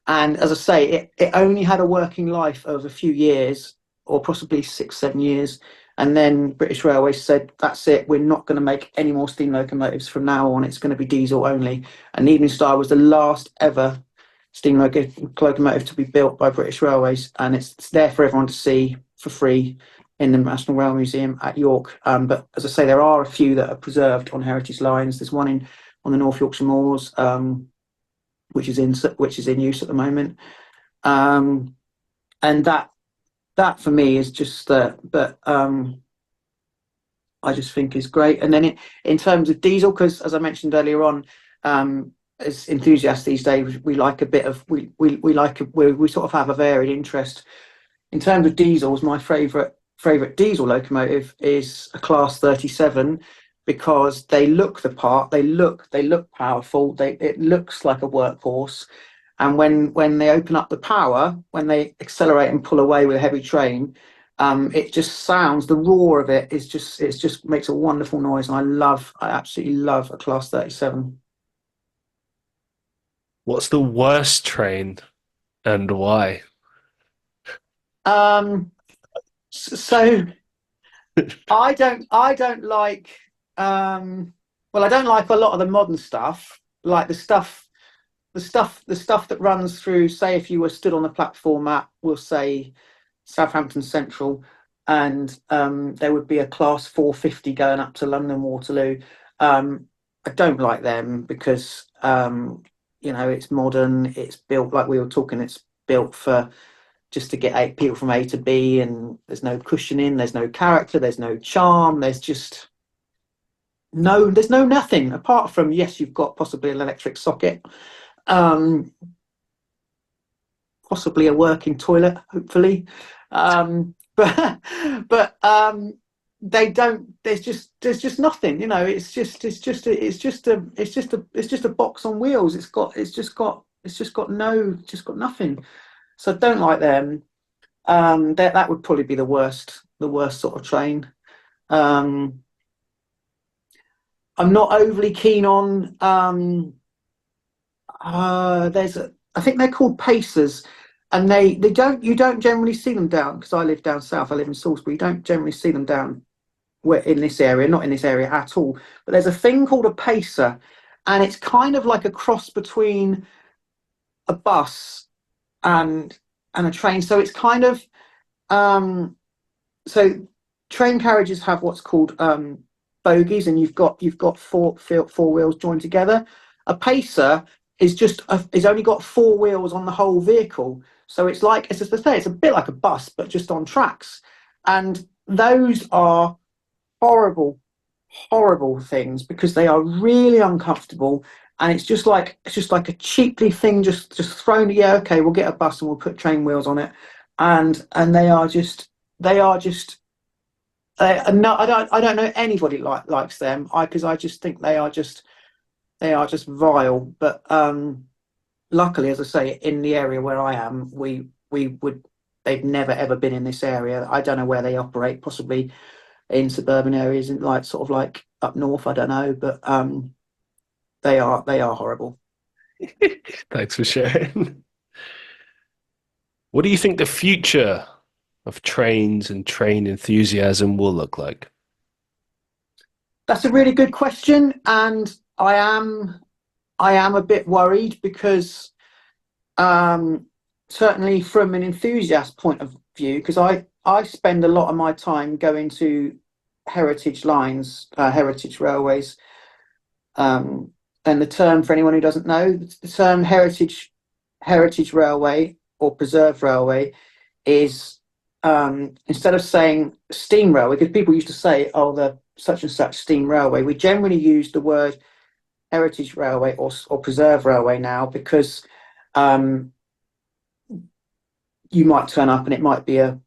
And as I say, it only had a working life of a few years, or possibly 6, 7 years. And then British Railways said, that's it, we're not going to make any more steam locomotives from now on. It's going to be diesel only. And Evening Star was the last ever steam locomotive to be built by British Railways. And it's there for everyone to see for free in the National Rail Museum at York. But as I say, there are a few that are preserved on heritage lines. There's one on the North Yorkshire Moors, which is in use at the moment. And that for me is just that I just think is great. And then in terms of diesel, because as I mentioned earlier on, as enthusiasts these days, we like a bit of we sort of have a varied interest. In terms of diesels, my favourite diesel locomotive is a Class 37, because they look the part. They look powerful. It looks like a workhorse. And when they open up the power, when they accelerate and pull away with a heavy train, it just sounds. The roar of it just makes a wonderful noise. And I absolutely love a Class 37.
What's the worst train and why?
Um, so I don't like well, I don't like a lot of the modern stuff, like the stuff that runs through, say, if you were stood on the platform at, we'll say, Southampton Central, and there would be a class 450 going up to London Waterloo. I don't like them because it's modern, it's built, like we were talking, it's built for just to get people from A to B, and there's no cushioning, there's no character, there's no charm, there's no nothing apart from, yes, you've got possibly an electric socket, um, possibly a working toilet, hopefully, but they don't. There's just nothing. It's just a box on wheels. It's just got nothing. So I don't like them. That would probably be the worst sort of train. Um, I'm not overly keen on. I think they're called pacers, and you don't generally see them down, because I live down south. I live in Salisbury. You don't generally see them down in this area, not in this area at all. But there's a thing called a pacer, and it's kind of like a cross between a bus and a train. So it's kind of so train carriages have what's called bogies, and you've got four wheels joined together. A pacer is only got four wheels on the whole vehicle, so it's like, as I say, it's a bit like a bus but just on tracks, and those are horrible, horrible things, because they are really uncomfortable, and it's just like a cheaply thing just thrown. Yeah, okay, we'll get a bus and we'll put train wheels on it, and they are just no, I don't know anybody likes them, because I just think they are just vile. But luckily, as I say, in the area where I am, they've never ever been in this area. I don't know where they operate, possibly in suburban areas, in like sort of like up north, I don't know, but they are horrible.
Thanks for sharing. What do you think the future of trains and train enthusiasm will look like?
That's a really good question, and I am a bit worried, because certainly from an enthusiast point of view, because I spend a lot of my time going to heritage lines, heritage railways, and the term, for anyone who doesn't know, the term heritage railway or preserved railway is, instead of saying steam railway, because people used to say, oh, the such and such steam railway, we generally use the word heritage railway or preserve railway now, because you might turn up and it might be a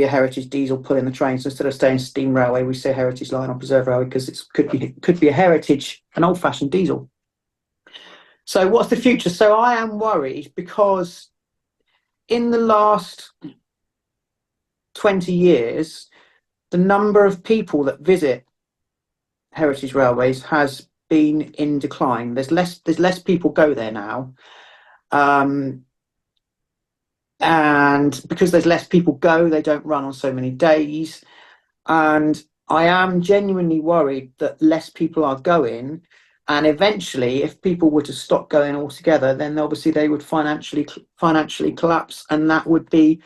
heritage diesel pulling the train. So instead of saying steam railway, we say heritage line or preserve railway, because it could be a heritage, an old fashioned diesel. So what's the future? So I am worried, because in the last 20 years, the number of people that visit heritage railways has been in decline. There's less people go there now, and because there's less people go, they don't run on so many days, and I am genuinely worried that less people are going, and eventually, if people were to stop going altogether, then obviously they would financially collapse, and that would be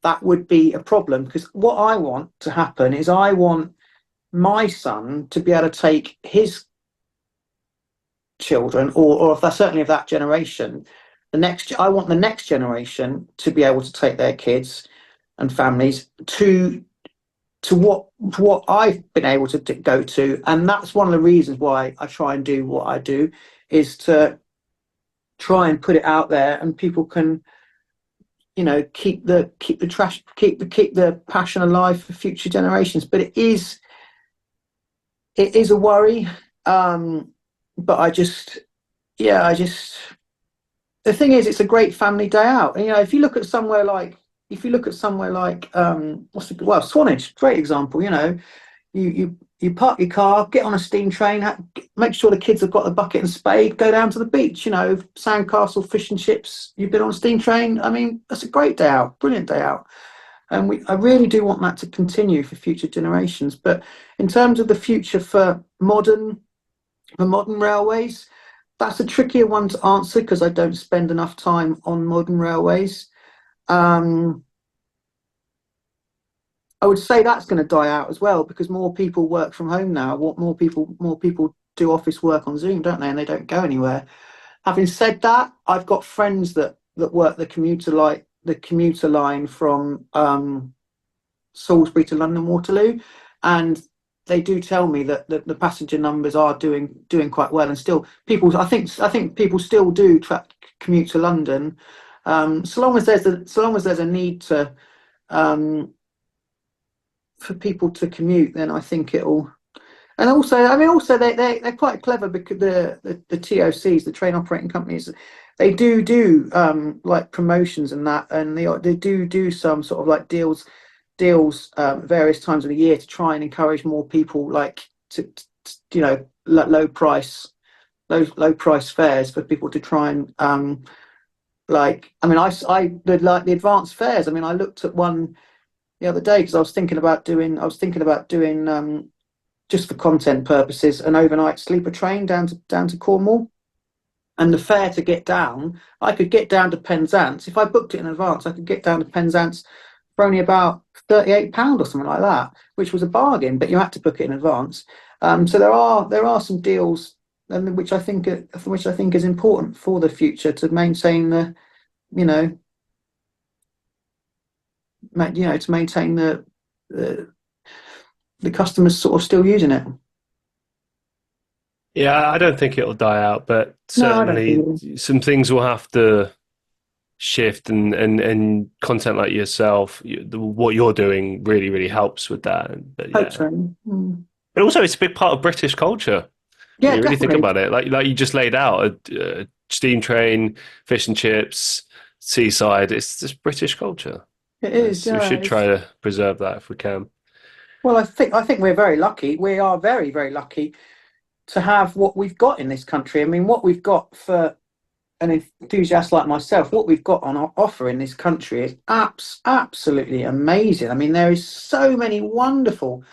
a problem. Because what I want to happen is, I want my son to be able to take his children, or if they're certainly of that generation, I want the next generation to be able to take their kids and families to what I've been able to go to. And that's one of the reasons why I try and do what I do, is to try and put it out there, and people can, keep the passion alive for future generations. But it is a worry. But the thing is, it's a great family day out. And, if you look at somewhere like Swanage, great example. You park your car, get on a steam train, make sure the kids have got the bucket and spade, go down to the beach. Sandcastle, fish and chips. You've been on a steam train. I mean, that's a great day out, brilliant day out. And I really do want that to continue for future generations. But in terms of the future for modern railways, that's a trickier one to answer, because I don't spend enough time on modern railways. I would say that's going to die out as well, because more people work from home now. More people do office work on Zoom, don't they? And they don't go anywhere. Having said that, I've got friends that work the commuter the commuter line from Salisbury to London Waterloo, and they do tell me that the passenger numbers are doing quite well, and still people, I think people still do commute to London, so long as there's a need to for people to commute, then I think it'll. And also, I mean, also they're quite clever, because the TOCs, the train operating companies, they do like promotions and that, and they do some sort of like deals various times of the year to try and encourage more people, like to low price fares for people to try and like, I mean, I did like the advanced fares. I mean, I looked at one the other day because I was thinking about doing just for content purposes, an overnight sleeper train down to Cornwall. And the fare to get down, I could get down to Penzance. If I booked it in advance, I could get down to Penzance for only about £38 or something like that, which was a bargain, but you had to book it in advance. So there are some deals, and which I think is important for the future, to maintain you know to maintain the customers sort of still using it.
Yeah, I don't think it'll die out, but
No, I don't
certainly
think
some things will have to shift, and content like yourself, what you're doing really, really helps with that. But
hope
yeah,
so. Mm.
but also it's a big part of British culture when
Yeah,
you really think
definitely.
about it. Like you just laid out a steam train, fish and chips, seaside. It's just British culture.
It is.
We
Yeah.
should try to preserve that if we can.
Well, I think we're very lucky. We are very, very lucky to have what we've got in this country. I mean, what we've got for an enthusiast like myself, what we've got on our offer in this country is absolutely amazing. I mean, there is so many wonderful,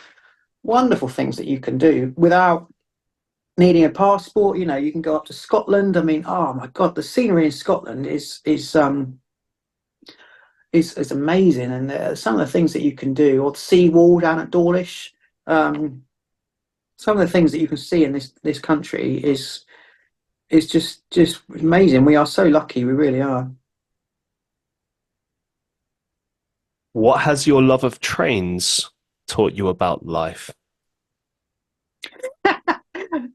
wonderful things that you can do without needing a passport. You can go up to Scotland. I mean, oh my God, the scenery in Scotland is amazing, and some of the things that you can do, or the sea wall down at Dawlish. Some of the things that you can see in this country is just amazing. We are so lucky, we really are.
What has your love of trains taught you about life?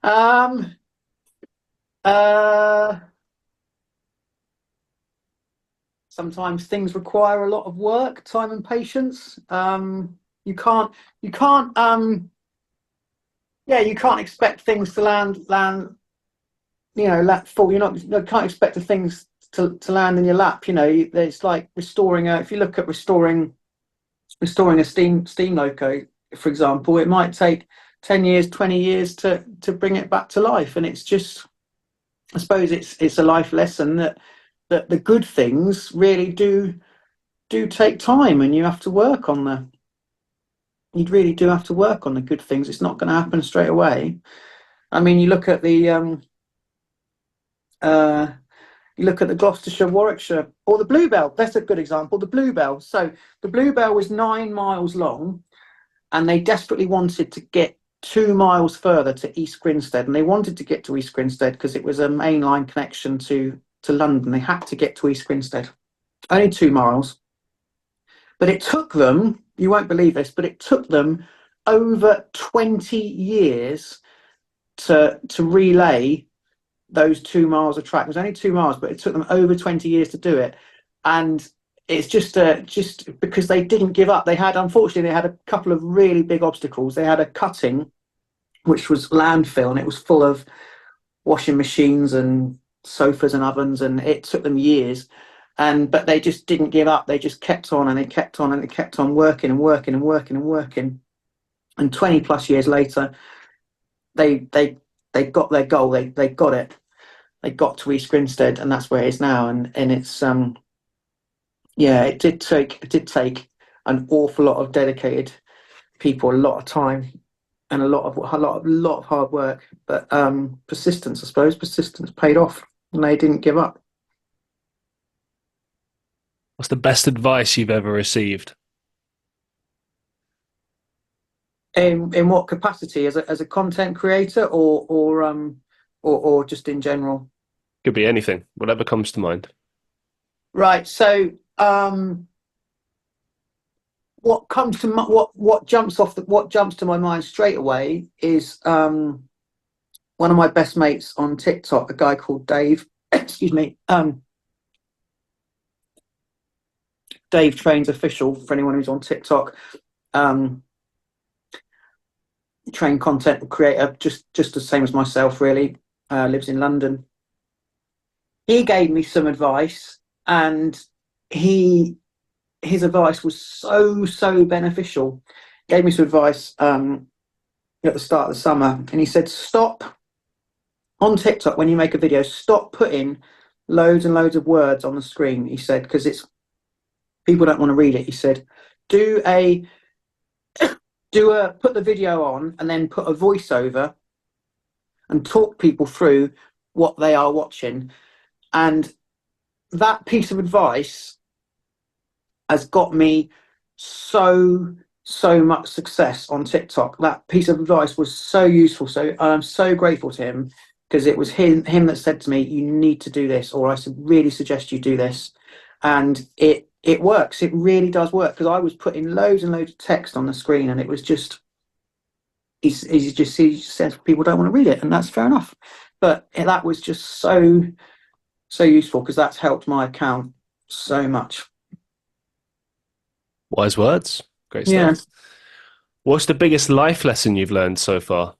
um uh Sometimes things require a lot of work, time, and patience. You can't yeah, you can't expect things to land full. You can't expect the things to land in your lap. It's like restoring if you look at restoring a steam loco, for example, it might take 10 years, 20 years to bring it back to life. And it's just, I suppose it's a life lesson that the good things really do take time, and you have to work on you really do have to work on the good things. It's not going to happen straight away. I mean, uh you look at the Gloucestershire, Warwickshire, or the Bluebell. That's a good example. The Bluebell. So the Bluebell was 9 miles long, and they desperately wanted to get 2 miles further to East Grinstead. And they wanted to get to East Grinstead because it was a mainline connection to London. They had to get to East Grinstead. Only 2 miles. But it took them, you won't believe this, but it took them over 20 years to relay those 2 miles of track. It was only 2 miles, but it took them over 20 years to do it. And it's just because they didn't give up. Unfortunately, they had a couple of really big obstacles. They had a cutting, which was landfill, and it was full of washing machines and sofas and ovens, and it took them years. But they just didn't give up. They just kept on, and they kept on, and they kept on working and working and working and working. And 20 plus years later, they got their goal. They got it. They got to East Grinstead, and that's where it is now. And it's yeah, it did take an awful lot of dedicated people, a lot of time, and a lot of hard work. But persistence, I suppose, persistence paid off, and they didn't give up.
What's the best advice you've ever received?
In what capacity? As a content creator, or just in general?
Could be anything, whatever comes to mind.
Right. So What comes to my, what jumps to my mind straight away is one of my best mates on TikTok, a guy called Dave. Excuse me, AndyTrainz official for anyone who's on TikTok. Um, train content creator, just the same as myself, really. Lives in London. He gave me some advice, and he his advice was so beneficial. Gave me some advice at the start of the summer, and he said, stop on TikTok when you make a video, stop putting loads and loads of words on the screen. He said, because it's people don't want to read it. He said, do a put the video on and then put a voiceover and talk people through what they are watching. And that piece of advice has got me so much success on TikTok. That piece of advice was so useful. So I'm so grateful to him, because it was him that said to me, you need to do this, or I really suggest you do this. And it works. It really does work, because I was putting loads and loads of text on the screen, and it was just he says people don't want to read it, and that's fair enough. But that was just so useful, because that's helped my account so much.
Wise words. Great
Yeah.
stuff. What's the biggest life lesson you've learned so far?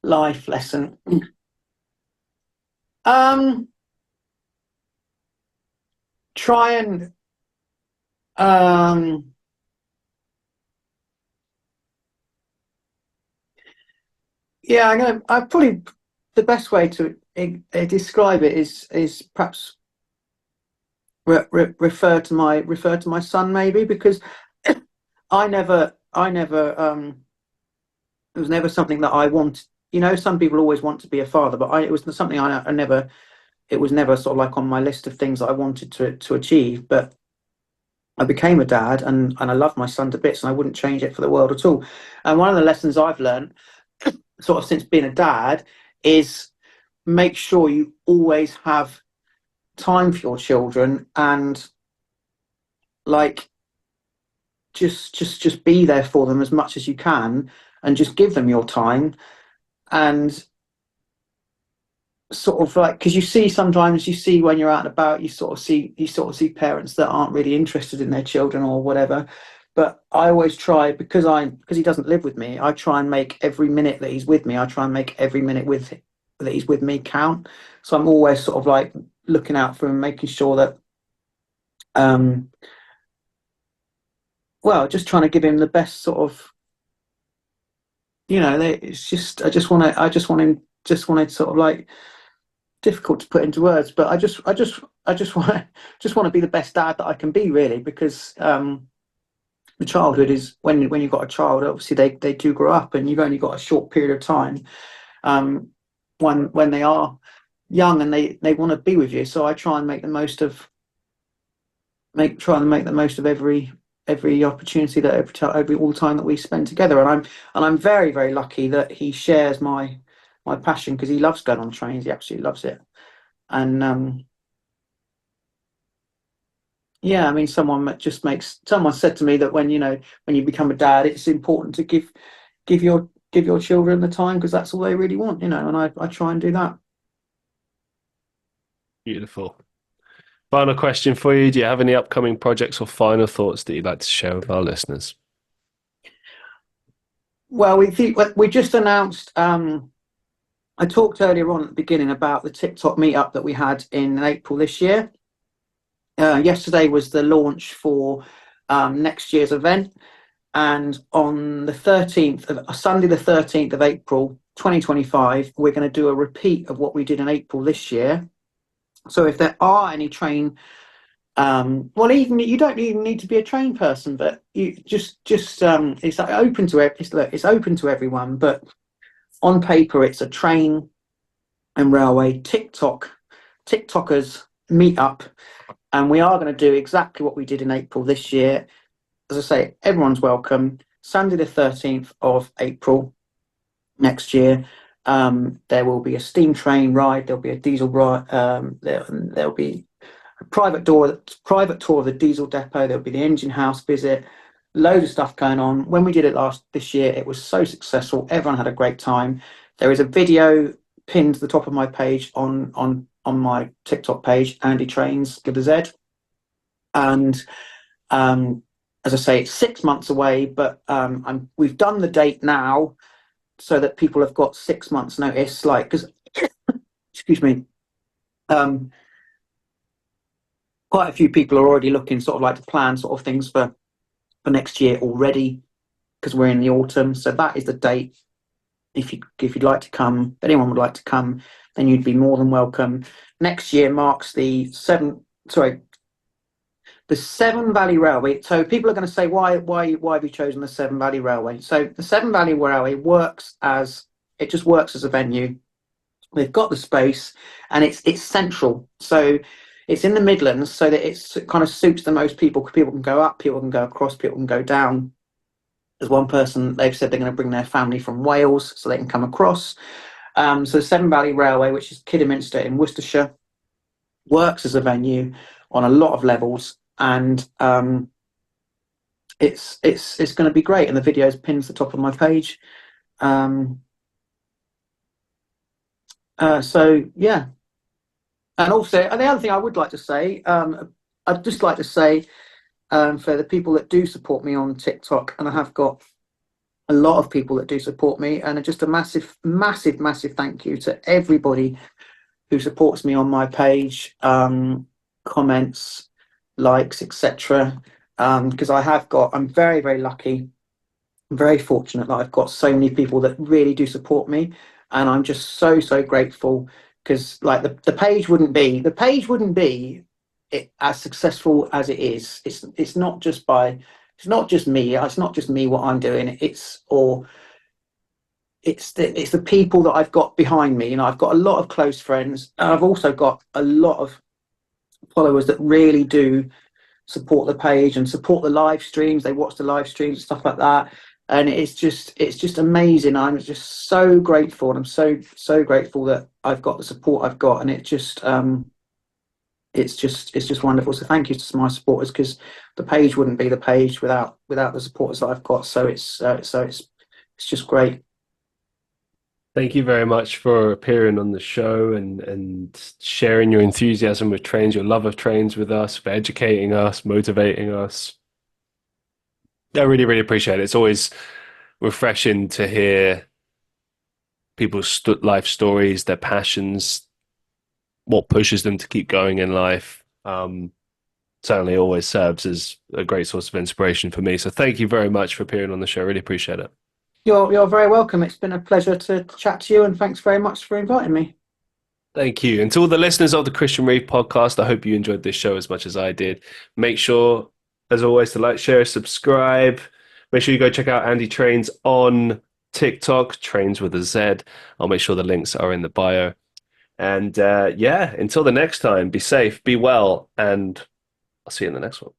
Life lesson. Try and yeah, I probably the best way to describe it is perhaps refer to my son, maybe, because I never it was never something that I wanted. You know, some people always want to be a father, but it was something I never. It was never sort of like on my list of things that I wanted to achieve. But I became a dad, and I love my son to bits, and I wouldn't change it for the world at all. And one of the lessons I've learned, sort of since being a dad, is make sure you always have time for your children, and like just be there for them as much as you can, and just give them your time. And sort of like, because sometimes you see when you're out and about, you sort of see parents that aren't really interested in their children or whatever. But I always try, because he doesn't live with me, I try and make every minute that he's with me, I try and make every minute that he's with me count. So I'm always sort of like looking out for him, making sure that just trying to give him the best sort of, it's just I just want to sort of like, difficult to put into words, but I just want to be the best dad that I can be, really, because the childhood is when you've got a child, obviously they do grow up, and you've only got a short period of time when they are young, and they want to be with you. So I try and make the most of every opportunity, that every all the time that we spend together. And I'm very, very lucky that he shares my passion, because he loves going on trains. He absolutely loves it. And yeah, I mean, someone said to me that when you become a dad, it's important to give your children the time, because that's all they really want, and I try and do that.
Beautiful. Final question for you. Do you have any upcoming projects or final thoughts that you'd like to share with our listeners?
Well, we just announced. I talked earlier on at the beginning about the TikTok meetup that we had in April this year. Yesterday was the launch for next year's event, and on the 13th of Sunday, the 13th of April, 2025, we're going to do a repeat of what we did in April this year. So if there are any train, even you don't even need to be a train person, but you just it's open to it's open to everyone. But on paper, it's a train and railway TikTokers meet up, and we are going to do exactly what we did in April this year. As I say, everyone's welcome. Sunday the 13th of April. next year. There will be a steam train ride. There'll be a diesel ride. There'll be a private tour of the diesel depot. There'll be the engine house visit. Loads of stuff going on. When we did it this year, it was so successful. Everyone had a great time. There is a video pinned to the top of my page on my TikTok page, AndyTrainz with a Z. And as I say, it's 6 months away, but we've done the date now so that people have got 6 months notice, like, because excuse me, quite a few people are already looking sort of like to plan sort of things for next year already, because we're in the autumn. So that is the date. If you'd like to come, if anyone would like to come, then you'd be more than welcome. Next year marks the Severn Valley Railway. So people are going to say, why have you chosen the Severn Valley Railway? So the Severn Valley Railway works as a venue. They've got the space, and it's central. So it's in the Midlands, so that it kind of suits the most people. People can go up, people can go across, people can go down. There's one person, they've said they're going to bring their family from Wales so they can come across. So the Severn Valley Railway, which is Kidderminster in Worcestershire, works as a venue on a lot of levels, and it's going to be great. And the video is pinned to the top of my page. So yeah, and also, and the other thing I would like to say, I'd just like to say, for the people that do support me on TikTok, and I have got a lot of people that do support me, and just a massive, massive, massive thank you to everybody who supports me on my page, comments, likes, etc. Because I'm very, very lucky. I'm very fortunate that I've got so many people that really do support me, and I'm just so, so grateful, because like the page wouldn't be as successful as it is. It's not just me. It's not just me what I'm doing. It's the people that I've got behind me. I've got a lot of close friends, and I've also got a lot of followers that really do support the page and support the live streams. They watch the live streams and stuff like that, and it's just amazing. I'm just so grateful, and I'm so grateful that I've got the support I've got, and it's just wonderful. So thank you to my supporters, because the page wouldn't be the page without the supporters that I've got. So it's just great.
Thank you very much for appearing on the show and sharing your enthusiasm with trains, your love of trains with us, for educating us, motivating us. I really, really appreciate it. It's always refreshing to hear people's life stories, their passions, what pushes them to keep going in life. Certainly always serves as a great source of inspiration for me. So thank you very much for appearing on the show. Really appreciate it.
You're very welcome. It's been a pleasure to chat to you, and thanks very much for inviting me.
Thank you. And to all the listeners of the Christian Reeve podcast, I hope you enjoyed this show as much as I did. Make sure, as always, to like, share, subscribe. Make sure you go check out AndyTrainz on TikTok, Trains with a Z. I'll make sure the links are in the bio. And yeah, until the next time, be safe, be well, and I'll see you in the next one.